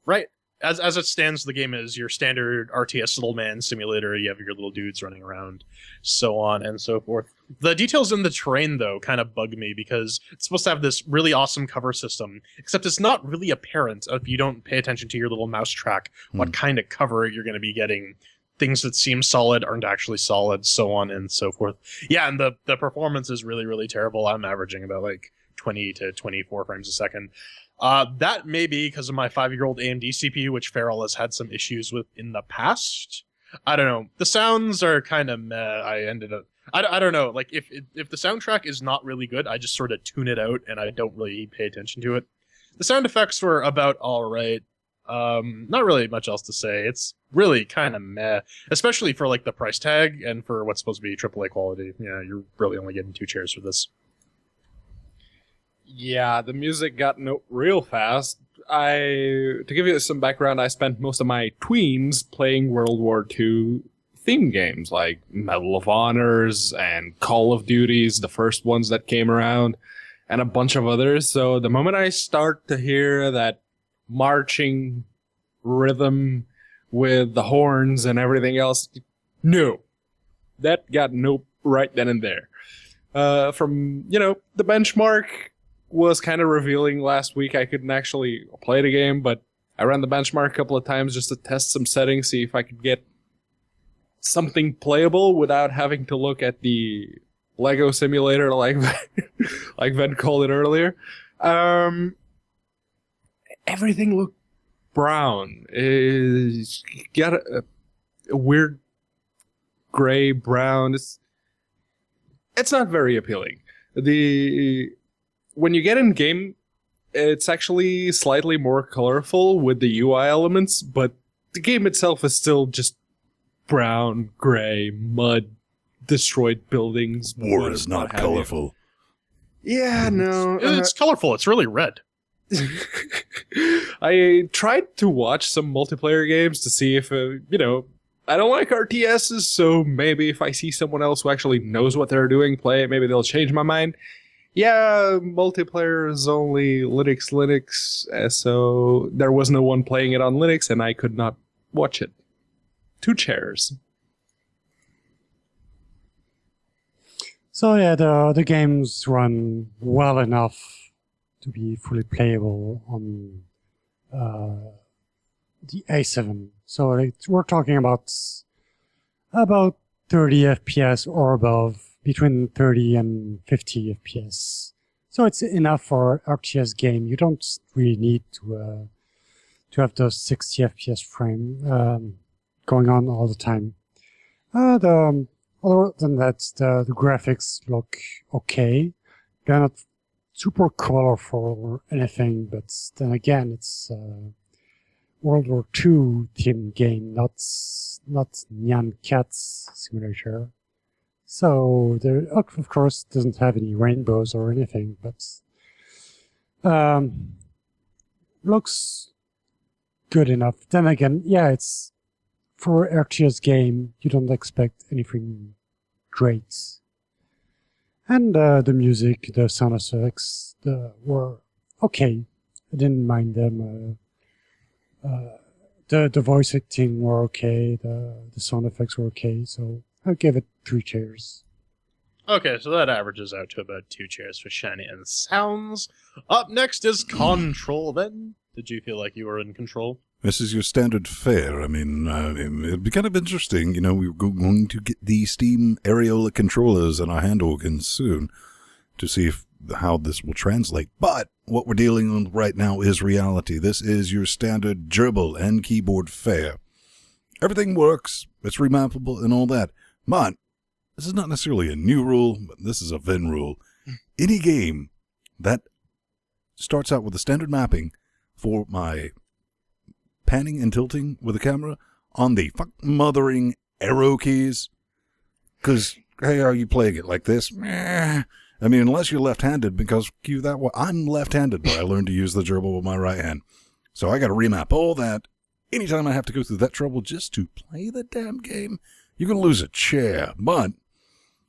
right? As it stands, the game is your standard RTS little man simulator. You have your little dudes running around, so on and so forth. The details in the terrain, though, kind of bug me because it's supposed to have this really awesome cover system, except it's not really apparent if you don't pay attention to your little mouse track what kind of cover you're going to be getting. Things that seem solid aren't actually solid, so on and so forth. Yeah, and the performance is really, really terrible. I'm averaging about like 20 to 24 frames a second. That may be because of my 5-year-old AMD CPU, which Feral has had some issues with in the past. I don't know. The sounds are kind of meh. I don't know. Like, if the soundtrack is not really good, I just sort of tune it out and I don't really pay attention to it. The sound effects were about all right. Not really much else to say. It's really kind of meh, especially for like the price tag and for what's supposed to be AAA quality. Yeah, you're really only getting 2 chairs for this. Yeah, the music got real fast. To give you some background, I spent most of my tweens playing World War II theme games like Medal of Honors and Call of Duties, the first ones that came around, and a bunch of others. So the moment I start to hear that marching rhythm with the horns and everything else, no. That got nope right then and there. From, the benchmark was kind of revealing last week. I couldn't actually play the game, but I ran the benchmark a couple of times just to test some settings, see if I could get something playable without having to look at the Lego simulator like Ben called it earlier. Everything looked brown. It's got a weird gray, brown. It's not very appealing. When you get in game, it's actually slightly more colorful with the UI elements, but the game itself is still just brown, gray, mud, destroyed buildings. War is not colorful. Yeah, no. It's colorful. It's really red. I tried to watch some multiplayer games to see if, I don't like RTSs, so maybe if I see someone else who actually knows what they're doing play it, maybe they'll change my mind. Yeah, multiplayer is only Linux, so there was no one playing it on Linux, and I could not watch it. 2 chairs. So yeah, the games run well enough to be fully playable on the A7. So we're talking about 30 FPS or above, between 30 and 50 FPS. So it's enough for RTS game. You don't really need to have those 60 FPS frame going on all the time. Other than that, the graphics look okay. They're not super colorful or anything, but then again, it's World War II themed game, not Nyan Cat's simulator. So there, of course, doesn't have any rainbows or anything, but looks good enough. Then again, yeah, it's for RTS game. You don't expect anything great, and the music, the sound effects, were okay. I didn't mind them. The voice acting were okay. The sound effects were okay. So I gave it 3 chairs. Okay, so that averages out to about 2 chairs for Shiny and Sounds. Up next is Control, then. Did you feel like you were in control? This is your standard fare. I mean, it'd be kind of interesting. We're going to get the Steam Areola controllers in our hand organs soon to see how this will translate. But what we're dealing with right now is reality. This is your standard gerbil and keyboard fare. Everything works. It's remappable and all that. But this is not necessarily a new rule, but this is a Venn rule. Any game that starts out with a standard mapping for my panning and tilting with the camera on the mothering arrow keys, because, hey, are you playing it like this? I mean, unless you're left-handed, because I'm left-handed, but I learned to use the gerbil with my right hand. So I got to remap all that. Anytime I have to go through that trouble just to play the damn game, you're going to lose a chair. But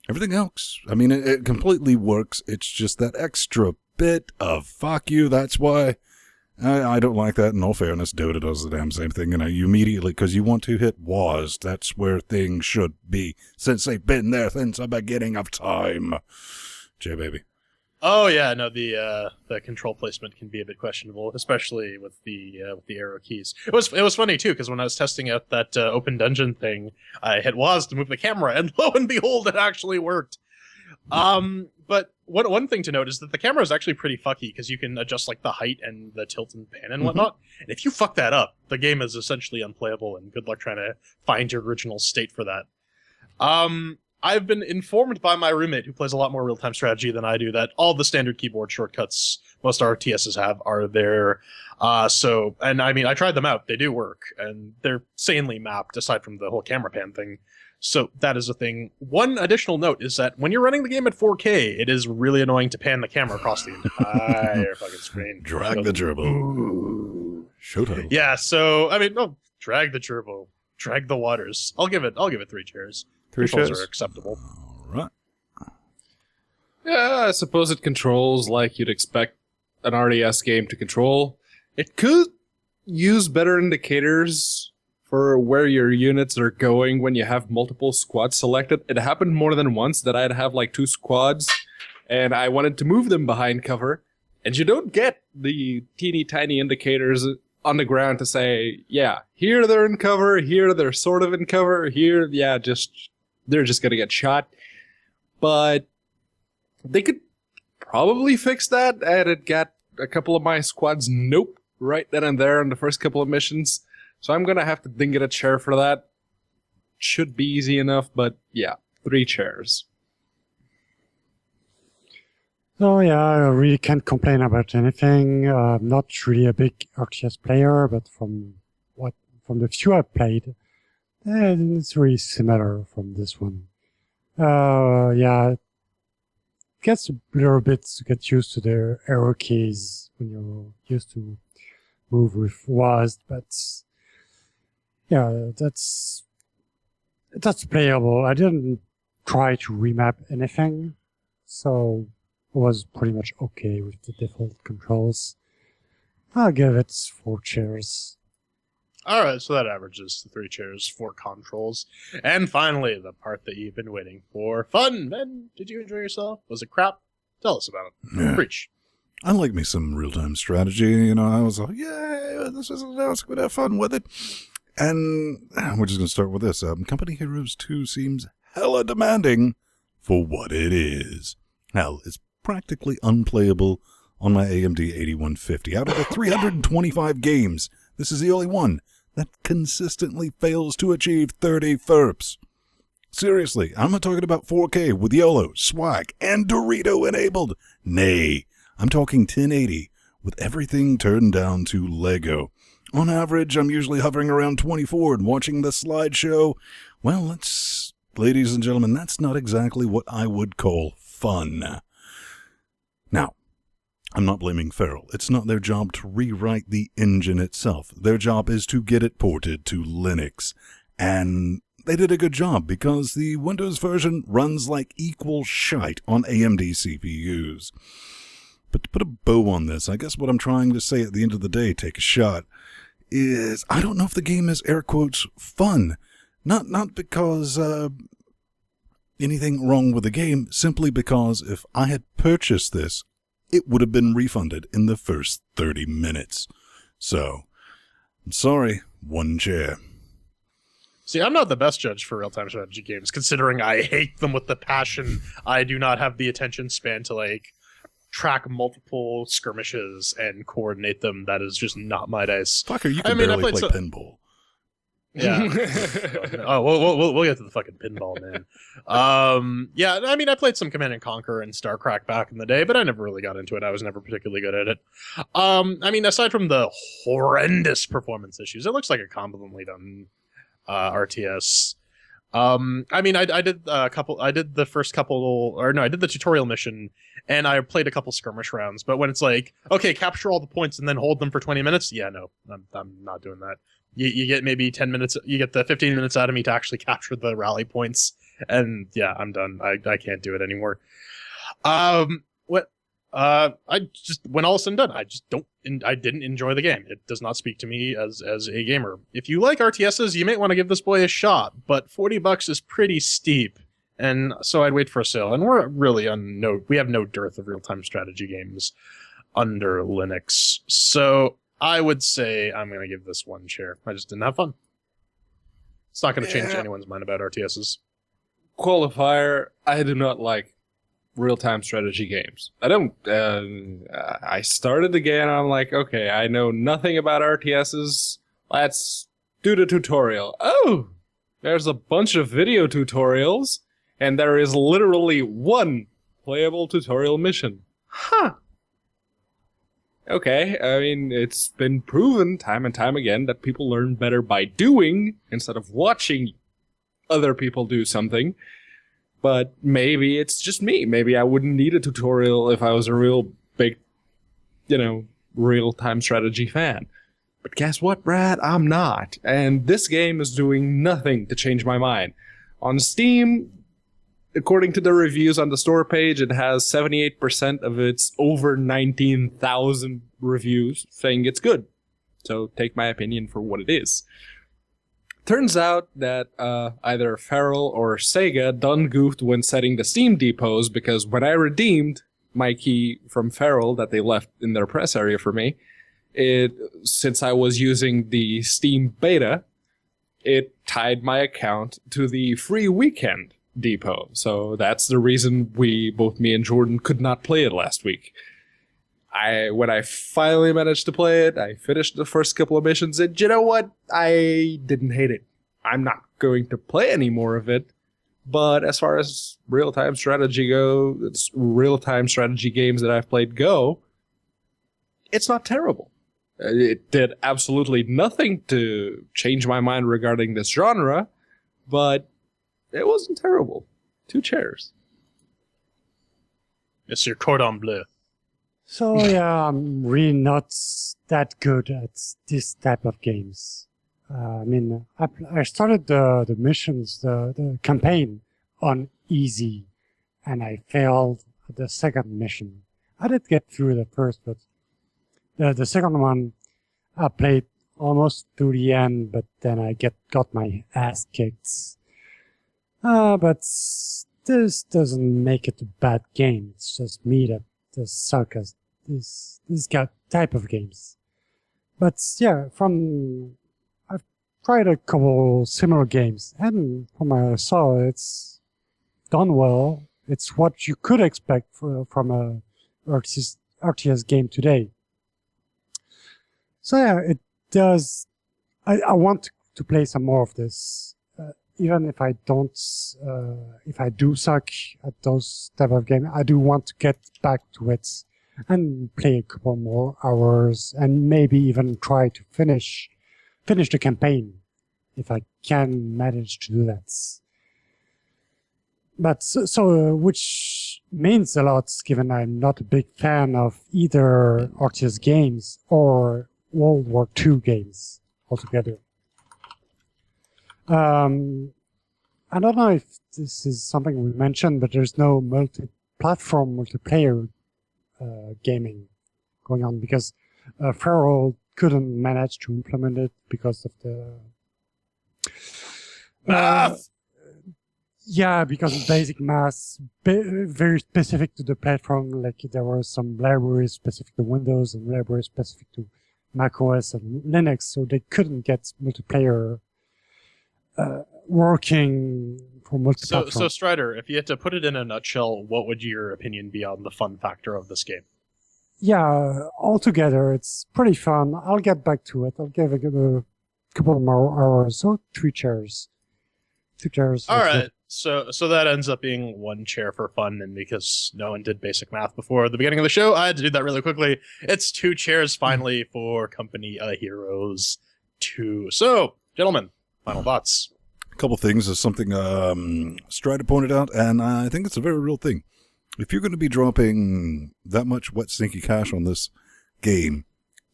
everything else, I mean, it completely works. It's just that extra bit of fuck you. That's why I don't like that. In all fairness, Dota does the damn same thing. And you immediately, because you want to hit WAS, that's where things should be, since they've been there since the beginning of time. Jay, baby. Oh yeah, no, the control placement can be a bit questionable, especially with the arrow keys. It was funny too, because when I was testing out that open dungeon thing, I hit WAS to move the camera, and lo and behold, it actually worked. But one thing to note is that the camera is actually pretty fucky, because you can adjust like the height and the tilt and pan and whatnot. And if you fuck that up, the game is essentially unplayable, and good luck trying to find your original state for that. I've been informed by my roommate, who plays a lot more real-time strategy than I do, that all the standard keyboard shortcuts most RTSs have are there. And I mean, I tried them out. They do work, and they're sanely mapped, aside from the whole camera pan thing. So that is a thing. One additional note is that when you're running the game at 4K, it is really annoying to pan the camera across the entire fucking screen. Drag the gerbil. Showtime. Yeah, so, I mean, no, drag the gerbil. Drag the waters. I'll give it 3 chairs. 3 Controls chairs are acceptable. All right. Yeah, I suppose it controls like you'd expect an RTS game to control. It could use better indicators for where your units are going when you have multiple squads selected. It happened more than once that I'd have like 2 squads, and I wanted to move them behind cover, and you don't get the teeny tiny indicators on the ground to say, yeah, here they're in cover, here they're sort of in cover, here, yeah, they're just gonna get shot. But they could probably fix that, and it got a couple of my squads nope right then and there in the first couple of missions. So I'm gonna have to ding it a chair for that. should be easy enough, but yeah, 3 chairs. So yeah, I really can't complain about anything. I'm not really a big RTS player, but from the few I played, it's really similar from this one. Yeah, it gets a little bit to get used to the arrow keys when you're used to move with WASD, but yeah, that's playable. I didn't try to remap anything, so I was pretty much okay with the default controls. I'll give it 4 chairs. All right, so that averages to 3 chairs, 4 controls. And finally, the part that you've been waiting for. Fun, Ben. Did you enjoy yourself? Was it crap? Tell us about it. Yeah. Preach. I like me some real-time strategy. I was like, yeah, let's go have fun with it. And we're just going to start with this. Company Heroes 2 seems hella demanding for what it is. Hell, it's practically unplayable on my AMD 8150. Out of the 325 games, this is the only one that consistently fails to achieve 30 FERPs. Seriously, I'm not talking about 4K with YOLO, swag, and Dorito enabled. Nay, I'm talking 1080 with everything turned down to Lego. On average, I'm usually hovering around 24 and watching the slideshow. Well, ladies and gentlemen, that's not exactly what I would call fun. Now, I'm not blaming Feral. It's not their job to rewrite the engine itself. Their job is to get it ported to Linux. And they did a good job because the Windows version runs like equal shite on AMD CPUs. But to put a bow on this, I guess what I'm trying to say at the end of the day, take a shot, is I don't know if the game is air quotes fun. Not because anything wrong with the game, simply because if I had purchased this, it would have been refunded in the first 30 minutes. So, I'm sorry, 1 chair. See, I'm not the best judge for real-time strategy games, considering I hate them with the passion. I do not have the attention span to, track multiple skirmishes and coordinate them. That is just not my dice. Fucker, you can barely play pinball. Yeah. We'll get to the fucking pinball, man. Yeah, I mean, I played some Command and Conquer and StarCraft back in the day, but I never really got into it. I was never particularly good at it. I mean, aside from the horrendous performance issues, it looks like a competently done RTS. I mean, I did the first couple, I did the tutorial mission, and I played a couple skirmish rounds. But when it's like, okay, capture all the points and then hold them for 20 minutes, yeah, no, I'm not doing that. You get maybe 10 minutes, you get the 15 minutes out of me to actually capture the rally points, and yeah, I'm done. I can't do it anymore. I just, when all is said and done, I didn't enjoy the game. It does not speak to me as a gamer. If you like RTSs, you might want to give this boy a shot, but $40 is pretty steep, and so I'd wait for a sale. And we're really we have no dearth of real-time strategy games under Linux, so I would say I'm going to give this 1 chair. I just didn't have fun. It's not going to change anyone's mind about RTSs. Qualifier, I do not like real-time strategy games. I don't, I started the game and I'm like, okay, I know nothing about RTSs. Let's do the tutorial. Oh, there's a bunch of video tutorials and there is literally 1 playable tutorial mission. Huh. Okay, I mean, it's been proven time and time again that people learn better by doing instead of watching other people do something. But maybe it's just me. Maybe I wouldn't need a tutorial if I was a real big, real-time strategy fan. But guess what, Brad? I'm not. And this game is doing nothing to change my mind. On Steam, according to the reviews on the store page, it has 78% of its over 19,000 reviews saying it's good. So take my opinion for what it is. Turns out that either Feral or Sega done goofed when setting the Steam depots, because when I redeemed my key from Feral that they left in their press area for me, since I was using the Steam beta, it tied my account to the free weekend depot. So that's the reason both me and Jordan could not play it last week. When I finally managed to play it, I finished the first couple of missions, and you know what? I didn't hate it. I'm not going to play any more of it. But as far as real-time strategy real-time strategy games that I've played go, it's not terrible. It did absolutely nothing to change my mind regarding this genre, but it wasn't terrible. 2 chairs. Mr. Cordon Bleu. So yeah, I'm really not that good at this type of games. I mean, I started the missions, the campaign on easy, and I failed at the second mission. I did get through the first, but the second one, I played almost to the end, but then I got my ass kicked. But this doesn't make it a bad game. It's just me that does suck at this type of games. But yeah, I've tried a couple similar games, and from what I saw, it's done well. It's what you could expect from a RTS game today. So yeah, it does. I want to play some more of this, even if I don't. If I do suck at those type of games, I do want to get back to it and play a couple more hours, and maybe even try to finish the campaign if I can manage to do that. But so which means a lot, given I'm not a big fan of either RTS games or World War II games altogether. I don't know if this is something we mentioned, but there's no multi-platform multiplayer gaming going on because Feral couldn't manage to implement it because of the because of basic math, very specific to the platform. Like there were some libraries specific to Windows and libraries specific to macOS and Linux, so they couldn't get multiplayer working for multi-platform. So Strider, if you had to put it in a nutshell, what would your opinion be on the fun factor of this game? Yeah, altogether, it's pretty fun. I'll get back to it. I'll give it a couple more hours. So 3 chairs. 2 chairs. All right. So that ends up being 1 chair for fun, and because no one did basic math before the beginning of the show, I had to do that really quickly. It's 2 chairs finally for Company of Heroes 2. So, gentlemen, final thoughts. A couple things is something Strider pointed out, and I think it's a very real thing. If you're going to be dropping that much wet, stinky cash on this game,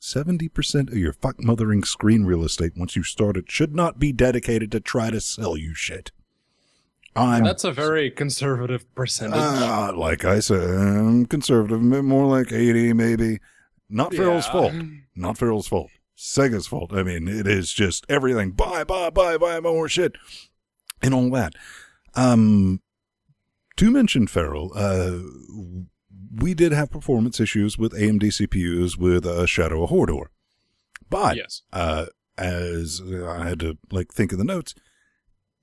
70% of your fuck-mothering screen real estate once you start it should not be dedicated to try to sell you shit. That's a very conservative percentage. Like I said, conservative, more like 80 maybe. Not Feral's fault. Not Feral's fault. Sega's fault. I mean, it is just everything. Buy more shit. And all that. To mention Feral, we did have performance issues with AMD CPUs with Shadow of Hordor. But, yes. as I had to think of the notes,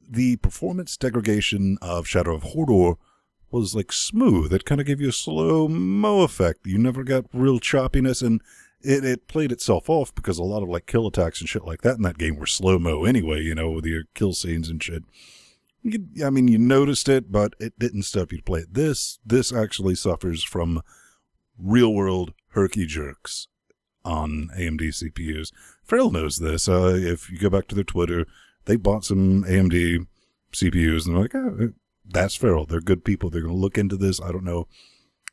the performance degradation of Shadow of Hordor was smooth. It kind of gave you a slow-mo effect. You never got real choppiness, and it played itself off because a lot of kill attacks and shit like that in that game were slow-mo anyway, with your kill scenes and shit. You noticed it, but it didn't stop you to play it. This actually suffers from real-world herky-jerks on AMD CPUs. Feral knows this. If you go back to their Twitter, they bought some AMD CPUs, and they're like, oh, that's Feral. They're good people. They're going to look into this. I don't know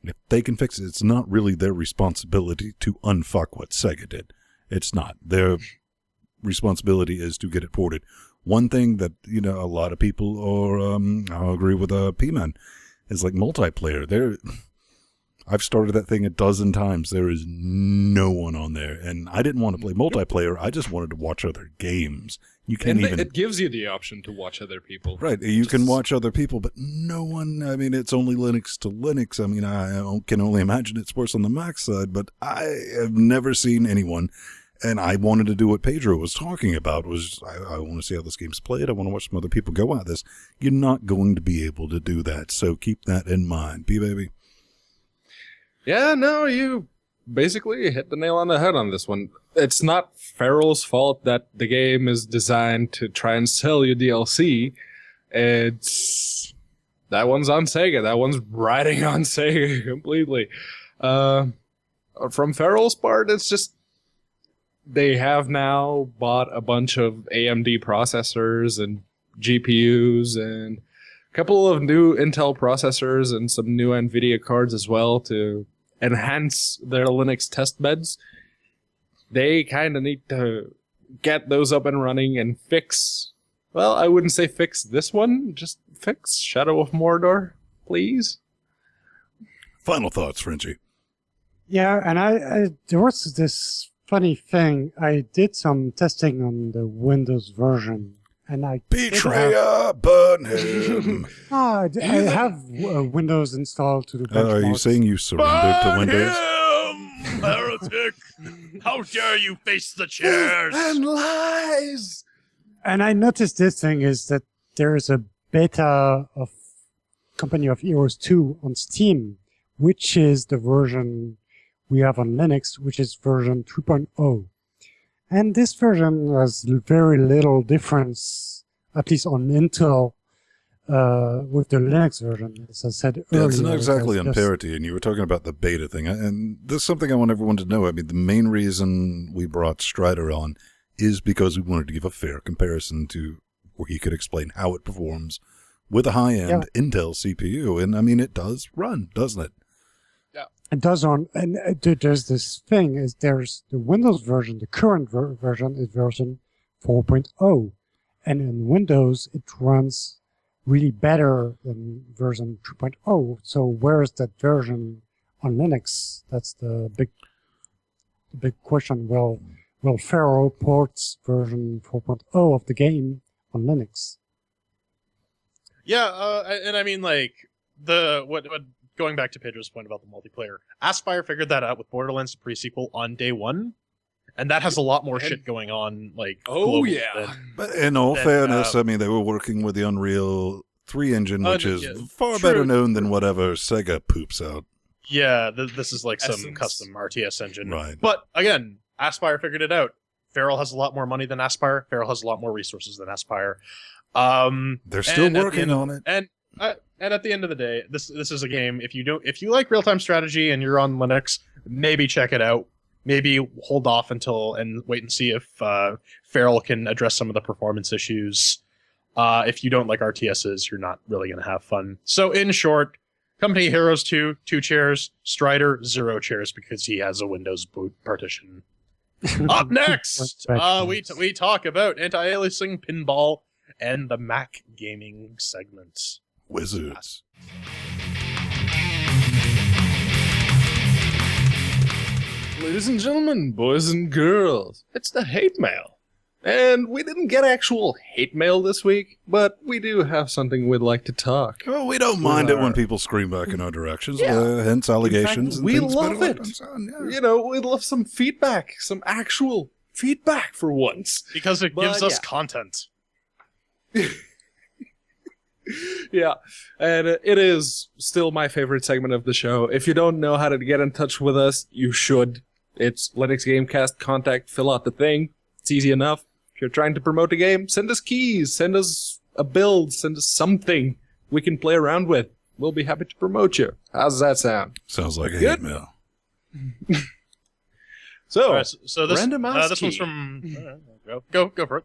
if they can fix it. It's not really their responsibility to unfuck what Sega did. It's not. Their responsibility is to get it ported. One thing that, a lot of people, or I'll agree with P-Man, is multiplayer. I've started that thing a dozen times. There is no one on there. And I didn't want to play multiplayer. I just wanted to watch other games. You can't it gives you the option to watch other people. Right. You can watch other people, but no one, it's only Linux to Linux. I can only imagine it's worse on the Mac side, but I have never seen anyone. And I wanted to do what Pedro was talking about, I want to see how this game's played. I want to watch some other people go at this. You're not going to be able to do that, so keep that in mind. P-Baby? Yeah, no, you basically hit the nail on the head on this one. It's not Feral's fault that the game is designed to try and sell you DLC. It's... That one's on Sega. That one's riding on Sega completely. From Feral's part, it's just... They have now bought a bunch of AMD processors and GPUs and a couple of new Intel processors and some new NVIDIA cards as well to enhance their Linux test beds. They kind of need to get those up and running and fix... Well, I wouldn't say fix this one, just fix Shadow of Mordor, please. Final thoughts, Frenchie. Yeah, and I there was this funny thing. I did some testing on the Windows version, and I Betrayer, burn him. I have Windows installed to the benchmark. Are you saying you surrendered to Windows? Him, heretic! How dare you face the chairs? And lies! And I noticed this thing is that there is a beta of Company of Heroes 2 on Steam, which is the version we have on Linux, which is version 3.0. And this version has very little difference, at least on Intel, with the Linux version, as I said earlier. Yeah, it's not exactly on just- parity, and you were talking about the beta thing, and this is something I want everyone to know. I mean, the main reason we brought Strider on is because we wanted to give a fair comparison to where he could explain how it performs with a high-end Intel CPU, and I mean, it does run, doesn't it? It does on, and there's this thing, is there's the Windows version, the current version is version 4.0, and in Windows it runs really better than version 3.0. So where is that version on Linux? That's the big question. Well, Feral ports version 4.0 of the game on Linux. Yeah, and I mean, like, what going back to Pedro's point about the multiplayer, Aspyr figured that out with Borderlands pre-sequel on day one, and that has a lot more shit going on, like, globally than- But in all fairness, I mean, they were working with the Unreal 3 engine, which is far better known than whatever Sega poops out. Yeah, this is like some Essence. custom RTS engine. Right. But, again, Aspyr figured it out. Feral has a lot more money than Aspyr. Feral has a lot more resources than Aspyr. They're still working on it. And at the end of the day, this is a game. If you like real time strategy and you're on Linux, maybe check it out. Maybe hold off and wait and see if Feral can address some of the performance issues. If you don't like RTSs, you're not really going to have fun. So in short, Company Heroes 2, 2 chairs. Strider, 0 chairs because he has a Windows boot partition. Up next, we talk about anti-aliasing, pinball, and the Mac gaming segment. Wizards. Ladies and gentlemen, boys and girls, it's the hate mail. And we didn't get actual hate mail this week, but we do have something we'd like to talk. Oh, we don't mind it when people scream back in our directions, Yeah. hence allegations. In fact, we and things love better left it. unsaid, yeah. You know, we'd love some feedback, some actual feedback for once. Because it But, gives us yeah. content. Yeah, and it is still my favorite segment of the show. If you don't know how to get in touch with us, you should. It's LinuxGameCast contact, fill out the thing. It's easy enough. If you're trying to promote a game, send us keys, send us a build, send us something we can play around with. We'll be happy to promote you. How does that sound? Sounds like a Good. hate mail. So, All right, so this random mouse this one's key. from go for it.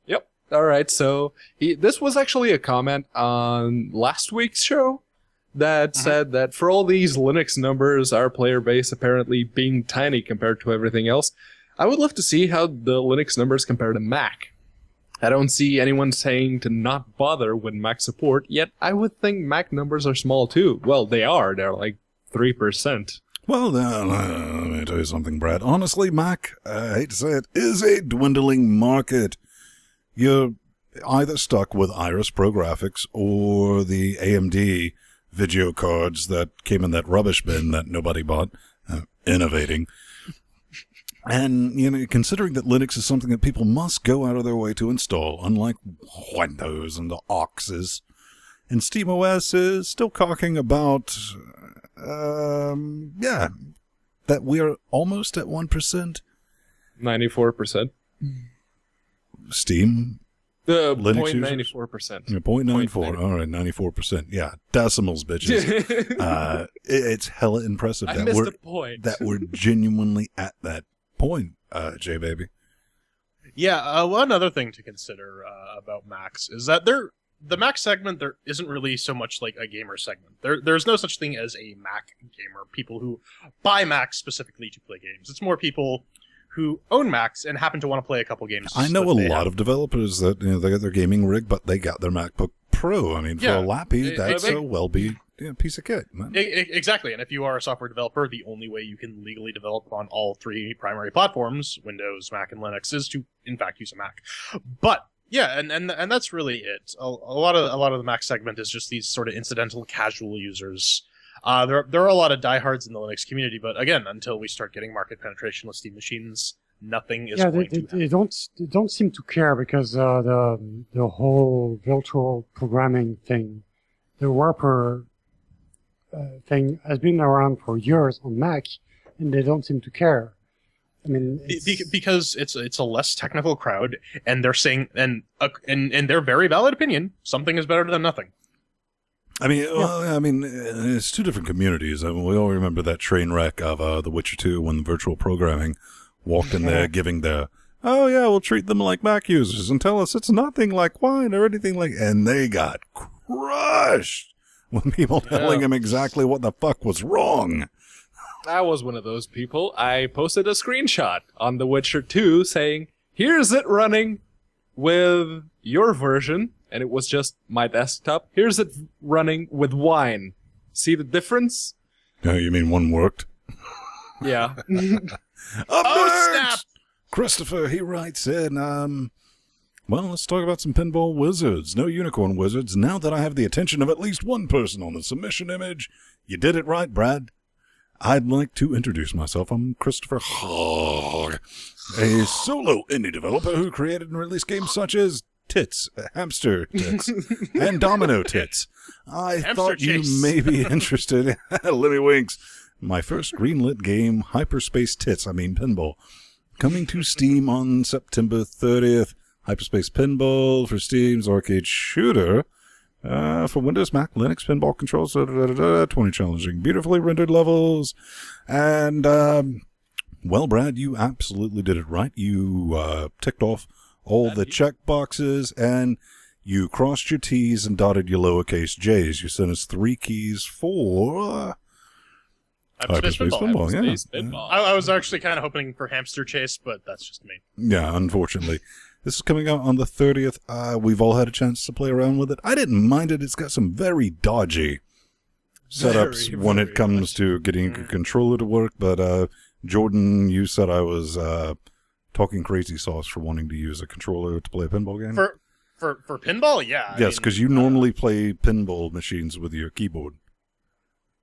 Yep. All right. So this was actually a comment on last week's show that said that for all these Linux numbers, our player base apparently being tiny compared to everything else, I would love to see how the Linux numbers compare to Mac. I don't see anyone saying to not bother with Mac support, yet I would think Mac numbers are small too. Well, they are. They're like 3%. Well, let me tell you something, Brad. Honestly, Mac, I hate to say it, is a dwindling market. You're either stuck with Iris Pro graphics or the AMD video cards that came in that rubbish bin that nobody bought. Innovating. And, you know, considering that Linux is something that people must go out of their way to install, unlike Windows and the Oxes, and SteamOS is still talking about, that we're almost at 1%? 94%. Steam? The Linux 0.94%. Yeah, 0.94. All right, 94%. Yeah, decimals, bitches. It's hella impressive I that missed we're the point. that we're genuinely at that point, J baby. Yeah, one other thing to consider about Macs is that the Mac segment there isn't really so much like a gamer segment. There's no such thing as a Mac gamer, people who buy Macs specifically to play games. It's more people who own Macs and happen to want to play a couple games. I know a lot of developers that they got their gaming rig, but they got their MacBook Pro. I mean, for a lappy, that's a well-be piece of kit. Man. Exactly, and if you are a software developer, the only way you can legally develop on all three primary platforms, Windows, Mac, and Linux, is to, in fact, use a Mac. But yeah, and that's really it. A lot of the Mac segment is just these sort of incidental, casual users. There are a lot of diehards in the Linux community, but again, until we start getting market penetration with Steam machines, nothing is going to happen. They don't seem to care because the whole virtual programming thing, the Warper thing has been around for years on Mac, and they don't seem to care. I mean, because it's a less technical crowd, and they're saying, and their very valid opinion, something is better than nothing. I mean, it's two different communities. I mean, we all remember that train wreck of The Witcher 2 when the virtual programming walked in there giving their, oh yeah, we'll treat them like Mac users and tell us it's nothing like wine or anything like, and they got crushed when people telling them exactly what the fuck was wrong. I was one of those people. I posted a screenshot on The Witcher 2 saying, here's it running with your version. And it was just my desktop. Here's it running with wine. See the difference? No, you mean one worked? Yeah. Snap! Christopher, he writes in, well, let's talk about some pinball wizards. No unicorn wizards. Now that I have the attention of at least one person on the submission image, you did it right, Brad. I'd like to introduce myself. I'm Christopher Hogg, a solo indie developer who created and released games such as Tits, Hamster Tits, and Domino Tits. I thought you may be interested. Lemmy Winks. My first greenlit game, Hyperspace Tits, Pinball. Coming to Steam on September 30th. Hyperspace Pinball for Steam's arcade shooter. For Windows, Mac, Linux, pinball controls, 20 challenging, beautifully rendered levels. And, well, Brad, you absolutely did it right. You ticked off all the check boxes, and you crossed your T's and dotted your lowercase J's. You sent us 3 keys for Hyperspace Pinball. Pinball. I was actually kind of hoping for Hamster Chase, but that's just me. Yeah, unfortunately. This is coming out on the 30th. We've all had a chance to play around with it. I didn't mind it. It's got some very dodgy setups when it comes to getting a controller to work, but Jordan, you said I was talking crazy sauce for wanting to use a controller to play a pinball game? For pinball, yeah. Yes, because you normally play pinball machines with your keyboard.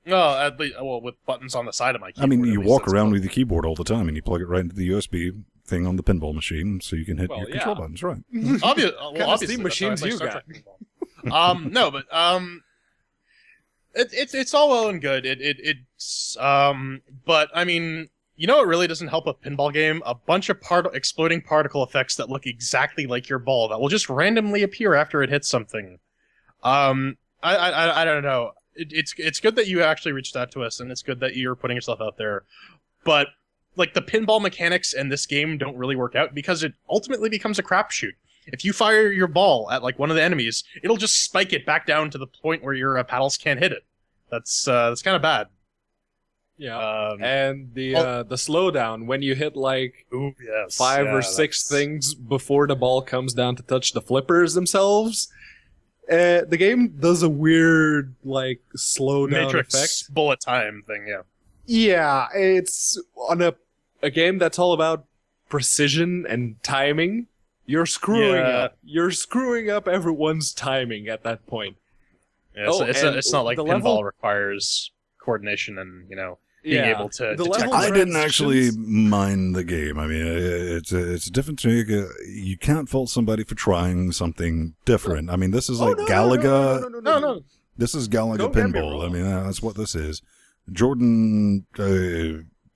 No, at least, well, with buttons on the side of my keyboard. You walk around with your keyboard all the time, and you plug it right into the USB thing on the pinball machine, so you can hit your control buttons, right? Obviously, Steam machines you got. No, but it's all well and good. But I mean, you know, it really doesn't help a pinball game. A bunch of exploding particle effects that look exactly like your ball that will just randomly appear after it hits something. I don't know. It's good that you actually reached out to us, and it's good that you're putting yourself out there. But like the pinball mechanics in this game don't really work out because it ultimately becomes a crapshoot. If you fire your ball at like one of the enemies, it'll just spike it back down to the point where your paddles can't hit it. That's kind of bad. Yeah, and the slowdown when you hit like 5 or 6 things before the ball comes down to touch the flippers themselves. The game does a weird like slowdown Matrix effect, bullet time thing. Yeah, it's on a game that's all about precision and timing. You're screwing up. You're screwing up everyone's timing at that point. Yeah, it's not like pinball requires coordination and being able to detect. I didn't actually mind the game. I mean, it's a different thing. You can't fault somebody for trying something different. I mean, this is like Galaga. No. This is Galaga Pinball. I mean, that's what this is. Jordan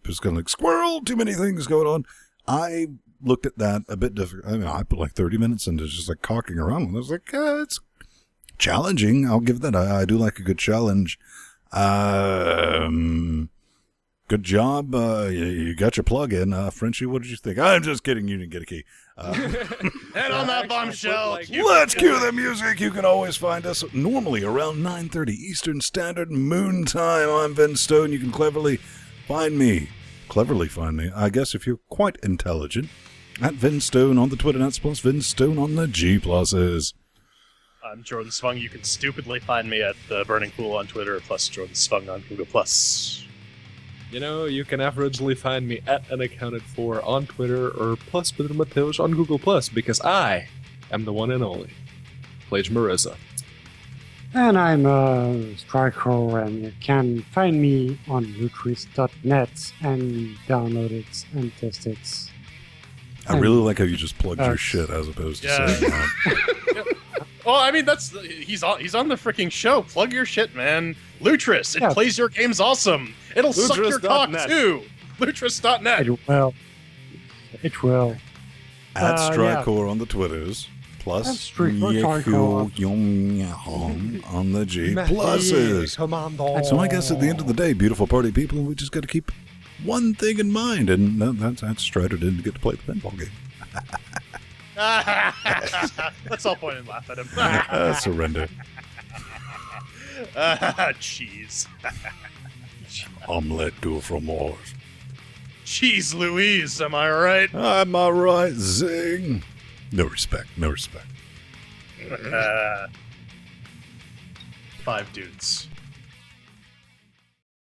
was kind of like, squirrel, too many things going on. I looked at that a bit different. I mean, I put like 30 minutes into just like cocking around. And I was like, it's challenging. I'll give that. I do like a good challenge. Good job. You got your plug in. Frenchie, what did you think? I'm just kidding. You didn't get a key. And on that bombshell, Let's cue the music. You can always find us normally around 9:30 Eastern Standard Moon Time. I'm Vince Stone. You can cleverly find me, I guess, if you're quite intelligent, at Vince Stone on the Twitter nets, plus Vince Stone on the G pluses. I'm Jordan Svung. You can stupidly find me at the Burning Pool on Twitter, plus Jordan Svung on Google+. You know, you can averagely find me at Unaccounted For on Twitter or plus Pedro Mateos on Google+, because I am the one and only Plage Marissa. And I'm Striker, and you can find me on Lutris.net and download it and test it. I really like how you just plugged your shit as opposed to saying that. Well, I mean, he's on the freaking show. Plug your shit, man. Lutris, it plays your games awesome. It'll suck your cock too. Lutris.net. It will. At Strikor on the Twitters, plus Yekul Yong on the G pluses. So I guess at the end of the day, beautiful party people, we just got to keep one thing in mind, and that's Strider didn't get to play the pinball game. Let's all point and laugh at him. Surrender. Cheese. Omelette go from Mars. Cheese Louise, am I right? Am I right, zing? No respect. 5 dudes.